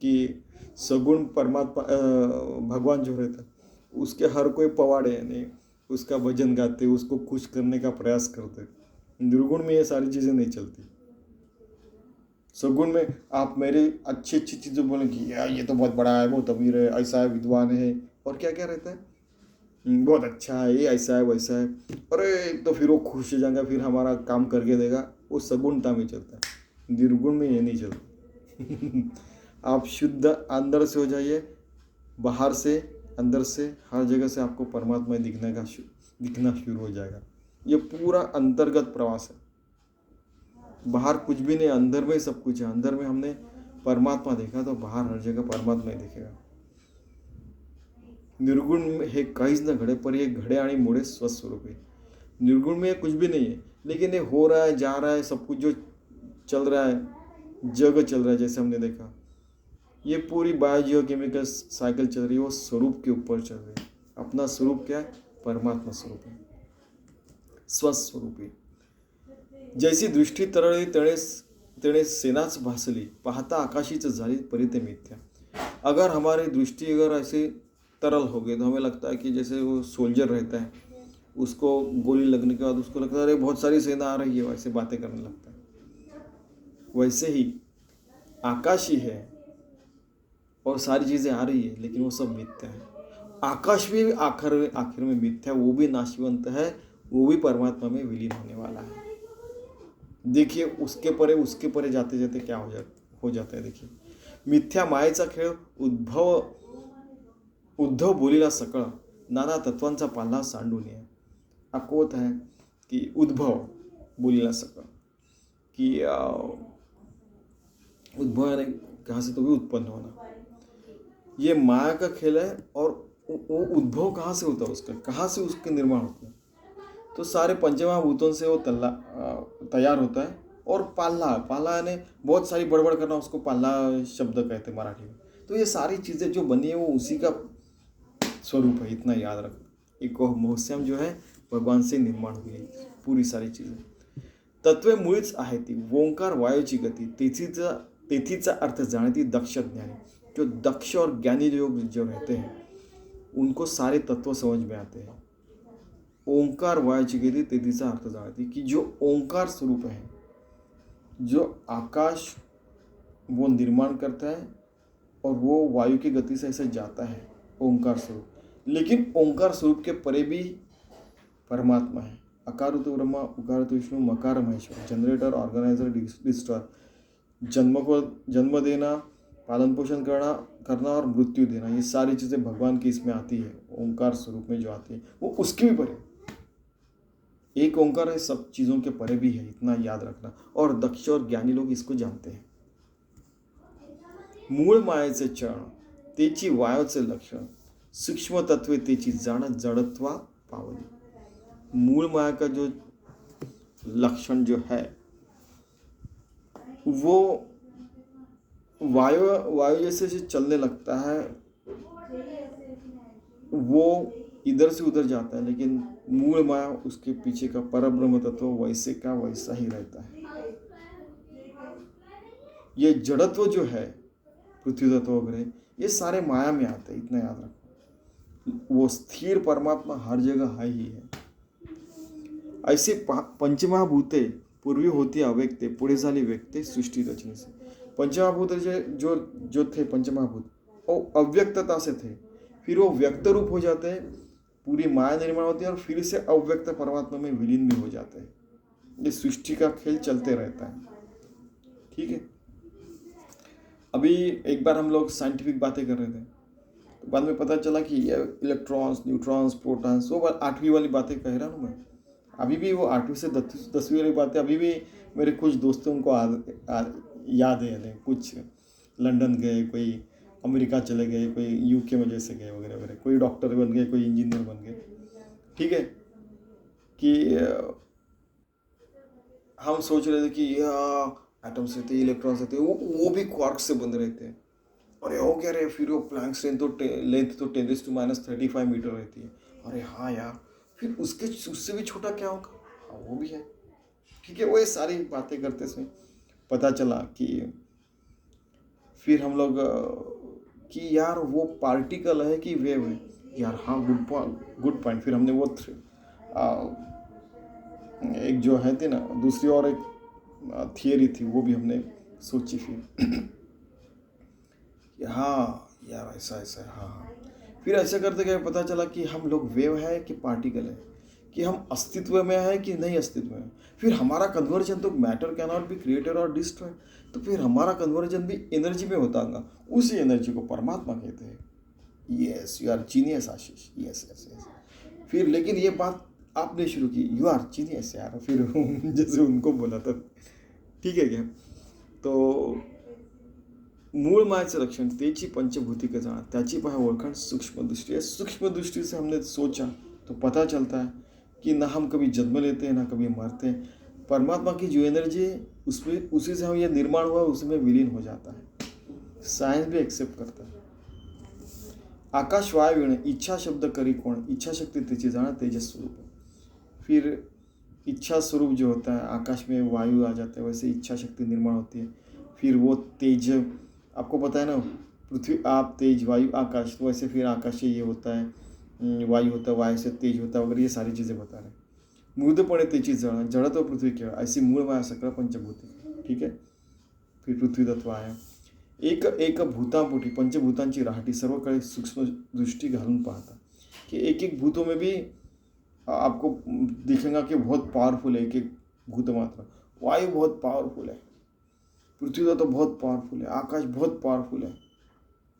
A: कि सगुण परमात्मा भगवान जो रहता है उसके हर कोई पवाड़े, यानी उसका भजन गाते, उसको खुश करने का प्रयास करते। निर्गुण में ये सारी चीज़ें नहीं चलती। सगुण में आप मेरे अच्छी अच्छी चीज़ें बोलें कि यार ये तो बहुत बड़ा है, बहुत अमीर है, ऐसा है, विद्वान है, और क्या क्या रहता है, बहुत अच्छा है, ये ऐसा है, वैसा है, अरे तो फिर वो खुश हो जाएगा, फिर हमारा काम करके देगा। वो सगुणता में चलता है, निर्गुण में ये नहीं चलता। आप शुद्ध अंदर से हो जाइए, बाहर से, अंदर से, हर जगह से आपको परमात्मा दिखना शुरू हो जाएगा। ये पूरा अंतर्गत प्रवास है। बाहर कुछ भी नहीं, अंदर में सब कुछ है। अंदर में हमने परमात्मा देखा तो बाहर हर जगह परमात्मा ही दिखेगा। निर्गुण में हे काहीच न घडे, पर ये घडे आणि मोडे स्वस्वरूप है। निर्गुण में कुछ भी नहीं है, लेकिन ये हो रहा है, जा रहा है, सब कुछ जो चल रहा है, जग चल रहा है, जैसे हमने देखा, ये पूरी बायोजियोकेमिकल साइकिल चल रही है, वो स्वरूप के ऊपर चल रही है। अपना स्वरूप क्या है? परमात्मा स्वरूप है, स्वस्वरूपी। जैसी दृष्टी तरळली तेणे सेनाच भासली, पाहता आकाशीच झाली परिते मिथ्या। अगर हमारी दृष्टि अगर ऐसे तरल हो गई तो हमें लगता है कि जैसे वो सोल्जर रहता है, उसको गोली लगने के बाद उसको लगता है अरे बहुत सारी सेना आ रही है, वैसे बातें करने लगता है। वैसे ही आकाश ही है और सारी चीज़ें आ रही है, लेकिन वो सब मिथ्या है। आकाश भी आखिर में मिथ्या, वो भी नाशवंत है, वो भी परमात्मा में विलीन होने वाला है। देखिए उसके परे जाते जाते क्या हो जाता है। देखिए, मिथ्या मायेचा खेळ, उद्धव बोलीला सकळ, नाना तत्वांचा पाल्हा सांडून ये। आपको होता है कि उद्भव बोलीला सकळ, कि उद्भव यानी कहाँ से, तो भी उत्पन्न होना। ये माया का खेल है, और वो उद्भव कहाँ से होता है, उसका कहाँ से उसके निर्माण होता है, तो सारे पंचमहाभूतों से वो तैयार होता है। और पाल्ला यानी बहुत सारी बड़बड़ करना, उसको पाल्ला शब्द कहते हैं मराठी में। तो ये सारी चीज़ें जो बनी है वो उसी का स्वरूप है, इतना याद रखना। एक महोत्सव जो है भगवान से निर्माण हुई है पूरी सारी चीज़ें। तत्वे मुळीच आहे ती, ओंकार वायूची गती, तेथीचा अर्थ जाणती दक्ष ज्ञानी। जो दक्ष और ज्ञानी लोग जो रहते हैं उनको सारे तत्व समझ में आते हैं। ओंकार वायूची गती, तेथीचा अर्थ जाणती, कि जो ओंकार स्वरूप है, जो आकाश वो निर्माण करता है और वो वायु की गति से ऐसे जाता है, ओंकार स्वरूप। लेकिन ओंकार स्वरूप के परे भी परमात्मा है। अकारुत ब्रह्मा, उकारुत विष्णु, मकार महेश्वर, जनरेटर, ऑर्गेनाइजर, डिस्ट्रॉयर, जन्म देना, पालन पोषण करना और मृत्यु देना, ये सारी चीज़ें भगवान की इसमें आती है, ओंकार स्वरूप में जो आती है, वो उसके भी परे। एक ओंकार है, सब चीज़ों के परे भी है, इतना याद रखना। और दक्ष और ज्ञानी लोग इसको जानते हैं। मूळ मायेचे चरण, तेची वायोचे लक्षण, सूक्ष्म तत्वे तेची जाण, जडत्वा पावली। मूल माया का जो लक्षण जो है वो वायु जैसे चलने लगता है, वो इधर से उधर जाता है, लेकिन मूल माया उसके पीछे का परब्रह्म तत्व वैसे का वैसा ही रहता है। ये जड़त्व जो है, पृथ्वी तत्व वगैरह, ये सारे माया में आते हैं, इतना याद रखो। वो स्थिर परमात्मा हर जगह है ही है। ऐसे पंचमहाभूते पूर्वी होती अव्यक्ते, पुढे झाली व्यक्ते सृष्टि रचने से। पंचमहाभूत जो थे पंचमहाभूत, वो अव्यक्तता से थे, फिर वो व्यक्त रूप हो जाते हैं, पूरी माया निर्माण होती है और फिर से अव्यक्त परमात्मा में विलीन भी हो जाते हैं। ये सृष्टि का खेल चलते रहता है। ठीक है, अभी एक बार हम लोग साइंटिफिक बातें कर रहे थे, तो बाद में पता चला कि ये इलेक्ट्रॉन्स, न्यूट्रॉन्स, प्रोटॉन्स, वो 8वीं वाली बातें कह रहा हूँ मैं। अभी भी वो 8वीं से 10वीं वाली बातें अभी भी मेरे कुछ दोस्तों को याद है। कुछ लंदन गए, कोई अमेरिका चले गए, कोई यूके में जैसे गए वगैरह वगैरह, कोई डॉक्टर बन गए, कोई इंजीनियर बन गए। ठीक है, कि हम सोच रहे थे कि एटम्स रहते, इलेक्ट्रॉन्स रहते, वो भी क्वार्क से बन रहे थे। अरे हो क्या रे, फिर वो प्लैंक्स लेंथ तो 10⁻³ मीटर रहती है। अरे हाँ यार, फिर उससे भी छोटा क्या होगा? हाँ वो भी है। ठीक है, वो ये सारी बातें करते समय पता चला कि फिर हम लोग कि यार वो पार्टिकल है कि वेव है। यार हाँ, गुड पॉइंट। फिर हमने वो एक जो है थी ना दूसरी और एक थियरी थी, वो भी हमने सोची फिर हाँ यार ऐसा ऐसा है। हाँ हाँ, फिर ऐसा करते क्या पता चला कि हम लोग वेव है कि पार्टिकल है, कि हम अस्तित्व में है कि नहीं अस्तित्व में। फिर हमारा कन्वर्जन तो matter can not be created और डिस्ट्रॉय, तो फिर हमारा कन्वर्जन भी एनर्जी में होता होगा। उसी एनर्जी को परमात्मा कहते हैं। Yes, you are genius Ashish. Yes yes yes. फिर लेकिन ये बात आपने शुरू की, यू आर जीनियस यार, फिर जैसे उनको बोला था। ठीक है क्या? तो मूळ मायाचं लक्षण, त्याची पंचभूतिक जाण, त्याची पहा ओळखण सूक्ष्म दृष्टि है। सूक्ष्म दृष्टि से हमने सोचा तो पता चलता है कि ना हम कभी जन्म लेते हैं ना कभी मरते हैं। परमात्मा की जो एनर्जी है उसमें, उसी से हम ये निर्माण हुआ उसमें विलीन हो जाता है। साइंस भी एक्सेप्ट करता है। आकाश वायु विण, इच्छा शब्द करी कोण, इच्छा शक्ति त्याची जाण, तेजस स्वरूप। फिर इच्छा स्वरूप जो होता है, आकाश में वायु आ जाता है, वैसे इच्छा शक्ति निर्माण होती है। फिर वो तेज, आपको पता है ना, पृथ्वी आप, तेज, वायु, आकाश, तो वैसे फिर आकाश से ये होता है, वायु होता है, वायु से तेज होता है वगैरह, ये सारी चीज़ें बता रहे हैं। मृदपणे त्याची जळ, जड़त्व पृथ्वी केवळ, ऐसी मूळ माया सकळ पंचभूती। ठीक है, फिर पृथ्वी तत्व आया। एक एक भूतापोटी, पंचभूतांची राहटी, सर्व काळी सूक्ष्म दृष्टि घालून पाहता, कि एक एक भूतों में भी आपको दिखेगा कि बहुत पावरफुल है। एक एक भूत मात्रा, वायु बहुत पावरफुल है, पृथ्वी तो बहुत पावरफुल है, आकाश बहुत पावरफुल है,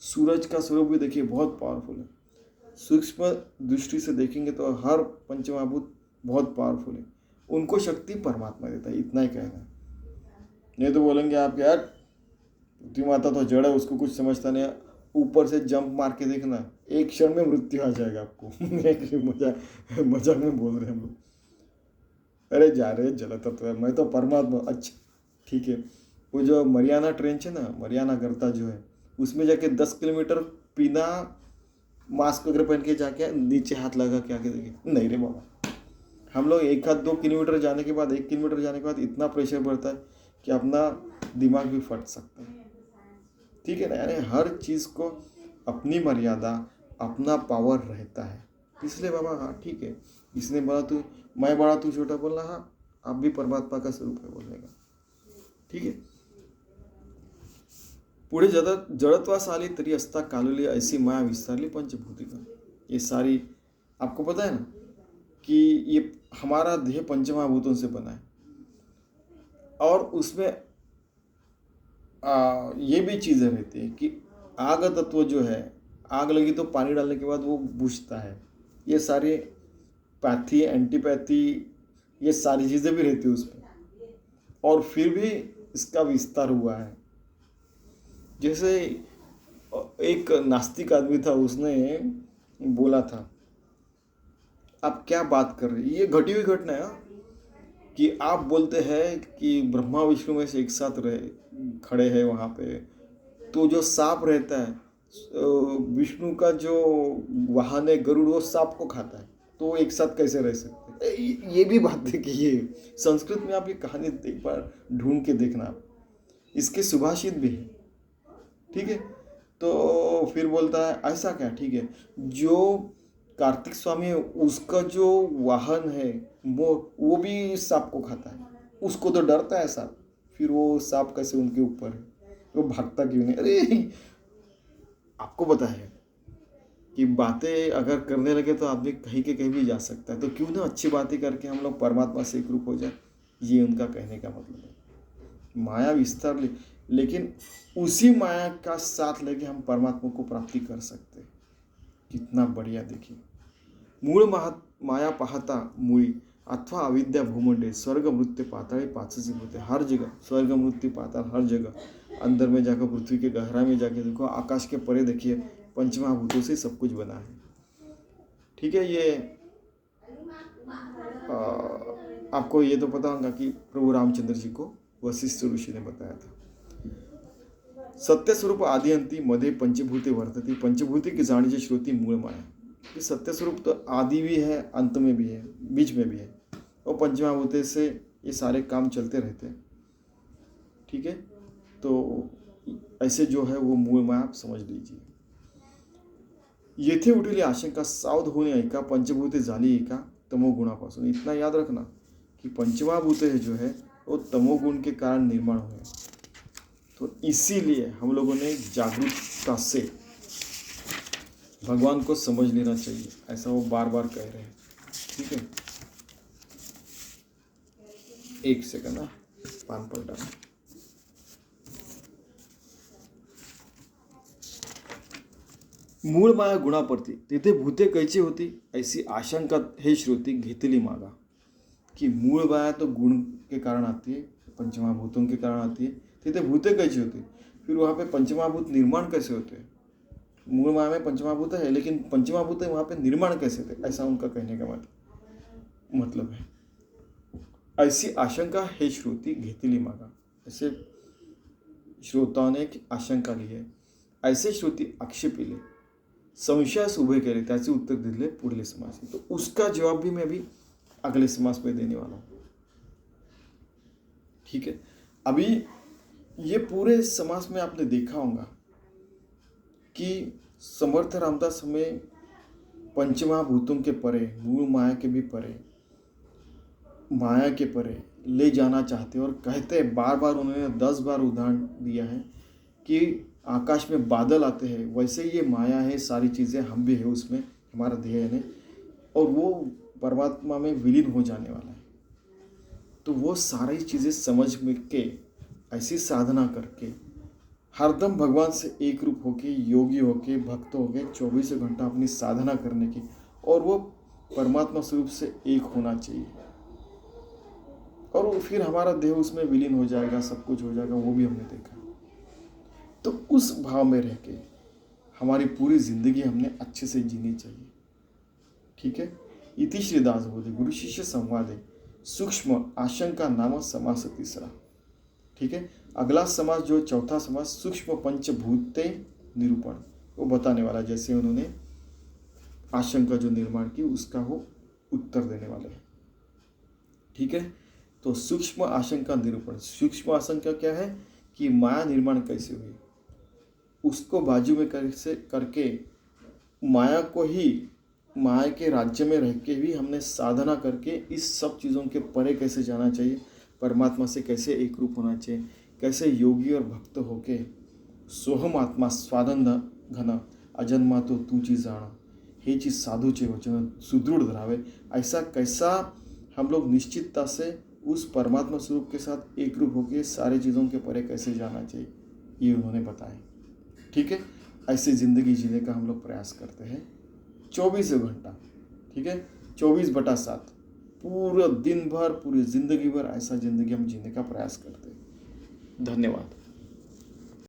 A: सूरज का स्वरूप भी देखिए बहुत पावरफुल है। सूक्ष्म दृष्टि से देखेंगे तो हर पंचमहाभूत बहुत पावरफुल है, उनको शक्ति परमात्मा देता है। इतना ही कहना है। नहीं तो बोलेंगे आप यार पृथ्वी माता तो जड़ है, उसको कुछ समझता नहीं, ऊपर से जंप मार के देखना, एक क्षण में मृत्यु आ जाएगा आपको। मजाक में बोल रहे हैं हम लोग। अरे जा रहे जल तत्व है, मैं तो परमात्मा। अच्छा ठीक है, वो जो मरियाना ट्रेंच है ना, मरियाना गर्ता जो है, उसमें जाके 10 किलोमीटर बिना मास्क वगैरह पहन के जाके नीचे हाथ लगा के आके देखिए, नहीं रे बाबा। हम लोग 1-2 किलोमीटर जाने के बाद, 1 किलोमीटर जाने के बाद इतना प्रेशर बढ़ता है कि अपना दिमाग भी फट सकता है। ठीक है ना, यानी हर चीज़ को अपनी मर्यादा, अपना पावर रहता है। इसलिए बाबा हाँ ठीक है, इसने बड़ा तू, मैं बड़ा तू छोटा बोलना, हाँ आप भी परमात्मा का स्वरूप है बोलने का। ठीक है, पुढे जड़त्वास आली तरी असता कालुली, ऐसी माया विस्तारली पंचभूतिका। ये सारी आपको पता है ना कि ये हमारा देह पंचमहाभूतों से बना है, और उसमें ये भी चीज़ें रहती है कि आग तत्व जो है, आग लगी तो पानी डालने के बाद वो बुझता है। ये सारी पैथी, एंटीपैथी, ये सारी चीज़ें भी रहती है उसमें, और फिर भी इसका विस्तार हुआ है। जैसे एक नास्तिक आदमी था, उसने बोला था, आप क्या बात कर रहे हैं, ये घटी हुई घटना है कि आप बोलते हैं कि ब्रह्मा विष्णु में से एक साथ रहे खड़े हैं वहाँ पे, तो जो सांप रहता है, विष्णु का जो वाहन है गरुड़, वो सांप को खाता है, तो एक साथ कैसे रह सकते हैं? ये भी बात है कि ये संस्कृत में आप ये कहानी एक बार ढूंढ के देखना, आप इसके सुभाषित भी है। ठीक है, तो फिर बोलता है ऐसा क्या? ठीक है, जो कार्तिक स्वामी है उसका जो वाहन है वो भी सांप को खाता है, उसको तो डरता है सांप, फिर वो सांप कैसे उनके ऊपर है, वो भागता क्यों नहीं? अरे आपको पता है कि बातें अगर करने लगे तो आदमी कहीं के कहीं भी जा सकता है, तो क्यों ना अच्छी बातें करके हम लोग परमात्मा से एक रूप हो जाए। ये उनका कहने का मतलब है। माया विस्तार लेकिन उसी माया का साथ लेके हम परमात्मा को प्राप्ति कर सकते हैं। कितना बढ़िया देखिए। मूळ माया पाहता मुळी अथवा अविद्या भूमंडे स्वर्ग मृत्यु पाताल पाचसी होते। हर जगह स्वर्ग मृत्यु पाताल, हर जगह अंदर में जाकर पृथ्वी के गहराई में जाके देखो, आकाश के परे देखिए, पंचमहाभूतों से सब कुछ बना है। ठीक है, ये आपको ये तो पता होगा कि प्रभु रामचंद्र जी को वशिष्ठ ऋषि ने बताया था। सत्य स्वरूप आदि अंति मध्य पंचभूते वर्तती, पंचभूति की जानी श्रुति मूल माया। ये सत्य स्वरूप तो आदि भी है, अंत में भी है, बीच में भी है, और पंचमहाभूते से ये सारे काम चलते रहते हैं। ठीक है, तो ऐसे जो है वो मूल माया आप समझ लीजिए। येथे उठलेली आशंका सावध होणे ऐका, पंचभूते झाली एका तमोगुणापासून। इतना याद रखना कि पंचमहाभूते जो है वो तमोगुण के कारण निर्माण हुए। तो इसीलिए हम लोगों ने जागरूकता से भगवान को समझ लेना चाहिए, ऐसा वो बार बार कह रहे हैं। ठीक है, एक सेकंड ना, पान पर डाल। मूळ माया गुणापरती तिथे भूते कैची होती, ऐसी आशंका हे श्रुती घेतली मागा। कि मूल माया तो गुण के कारण आती है, पंचमहाभूतों के कारण आती है, तिथे भूते कैची होती, फिर वहाँ पे पंचमहाभूत निर्माण कैसे होते हैं। मूल माया में पंचमहाभूत है, लेकिन पंचमहाभूत है वहाँ पे निर्माण कैसे थे, ऐसा उनका कहने का मतलब है। ऐसी आशंका हे श्रुती घेतली मागा, ऐसे श्रोताओं ने एक आशंका ली है, ऐसे श्रुती आक्षेपिले, संशयास उभे केले, त्याचे उत्तर दिले पुढले समास। तो उसका जवाब भी मैं अभी अगले समास में देने वाला हूँ। ठीक है, अभी ये पूरे समास में आपने देखा होगा कि समर्थ रामदास हमें पंचमहाभूतों के परे, मूल माया के भी परे, माया के परे ले जाना चाहते हैं, और कहते हैं, बार बार उन्होंने 10 बार उदाहरण दिया है कि आकाश में बादल आते हैं, वैसे ये माया है, सारी चीज़ें हम भी है उसमें, हमारा देह है, और वो परमात्मा में विलीन हो जाने वाला है। तो वो सारी चीज़ें समझ में के ऐसी साधना करके हरदम भगवान से एक रूप होके, योगी होके, भक्त होके 24 घंटा अपनी साधना करने की, और वो परमात्मा स्वरूप से एक होना चाहिए, और वो फिर हमारा देह उसमें विलीन हो जाएगा, सब कुछ हो जाएगा, वो भी हमने देखा। तो उस भाव में रह के हमारी पूरी जिंदगी हमने अच्छे से जीनी चाहिए। ठीक है, इति श्रीदास बोले गुरु शिष्य संवादे सूक्ष्म आशंका नाम समास तीसरा। ठीक है, अगला समास जो चौथा समास सूक्ष्म पंचभूते निरूपण, वो बताने वाला, जैसे उन्होंने आशंका जो निर्माण की उसका वो उत्तर देने वाले हैं। ठीक है, तो सूक्ष्म आशंका निरूपण, सूक्ष्म आशंका क्या है कि माया निर्माण कैसे हुई, उसको बाजू में कैसे करके माया को ही, माया के राज्य में रह के भी हमने साधना करके इस सब चीज़ों के परे कैसे जाना चाहिए, परमात्मा से कैसे एक रूप होना चाहिए, कैसे योगी और भक्त होके सोहम आत्मा स्वानंद घन अजन्मा तो तूची जाना, हे चीज साधूचे वचन सुदृढ़ धरावे, ऐसा कैसा हम लोग निश्चितता से उस परमात्मा स्वरूप के साथ एक रूप होकर सारी चीज़ों के परे कैसे जाना चाहिए, ये उन्होंने बताया। ठीक है, ऐसे ज़िंदगी जीने का हम लोग प्रयास करते हैं 24 घंटा। ठीक है, 24/7 पूरा दिन भर, पूरी ज़िंदगी भर ऐसा ज़िंदगी हम जीने का प्रयास करते हैं। धन्यवाद।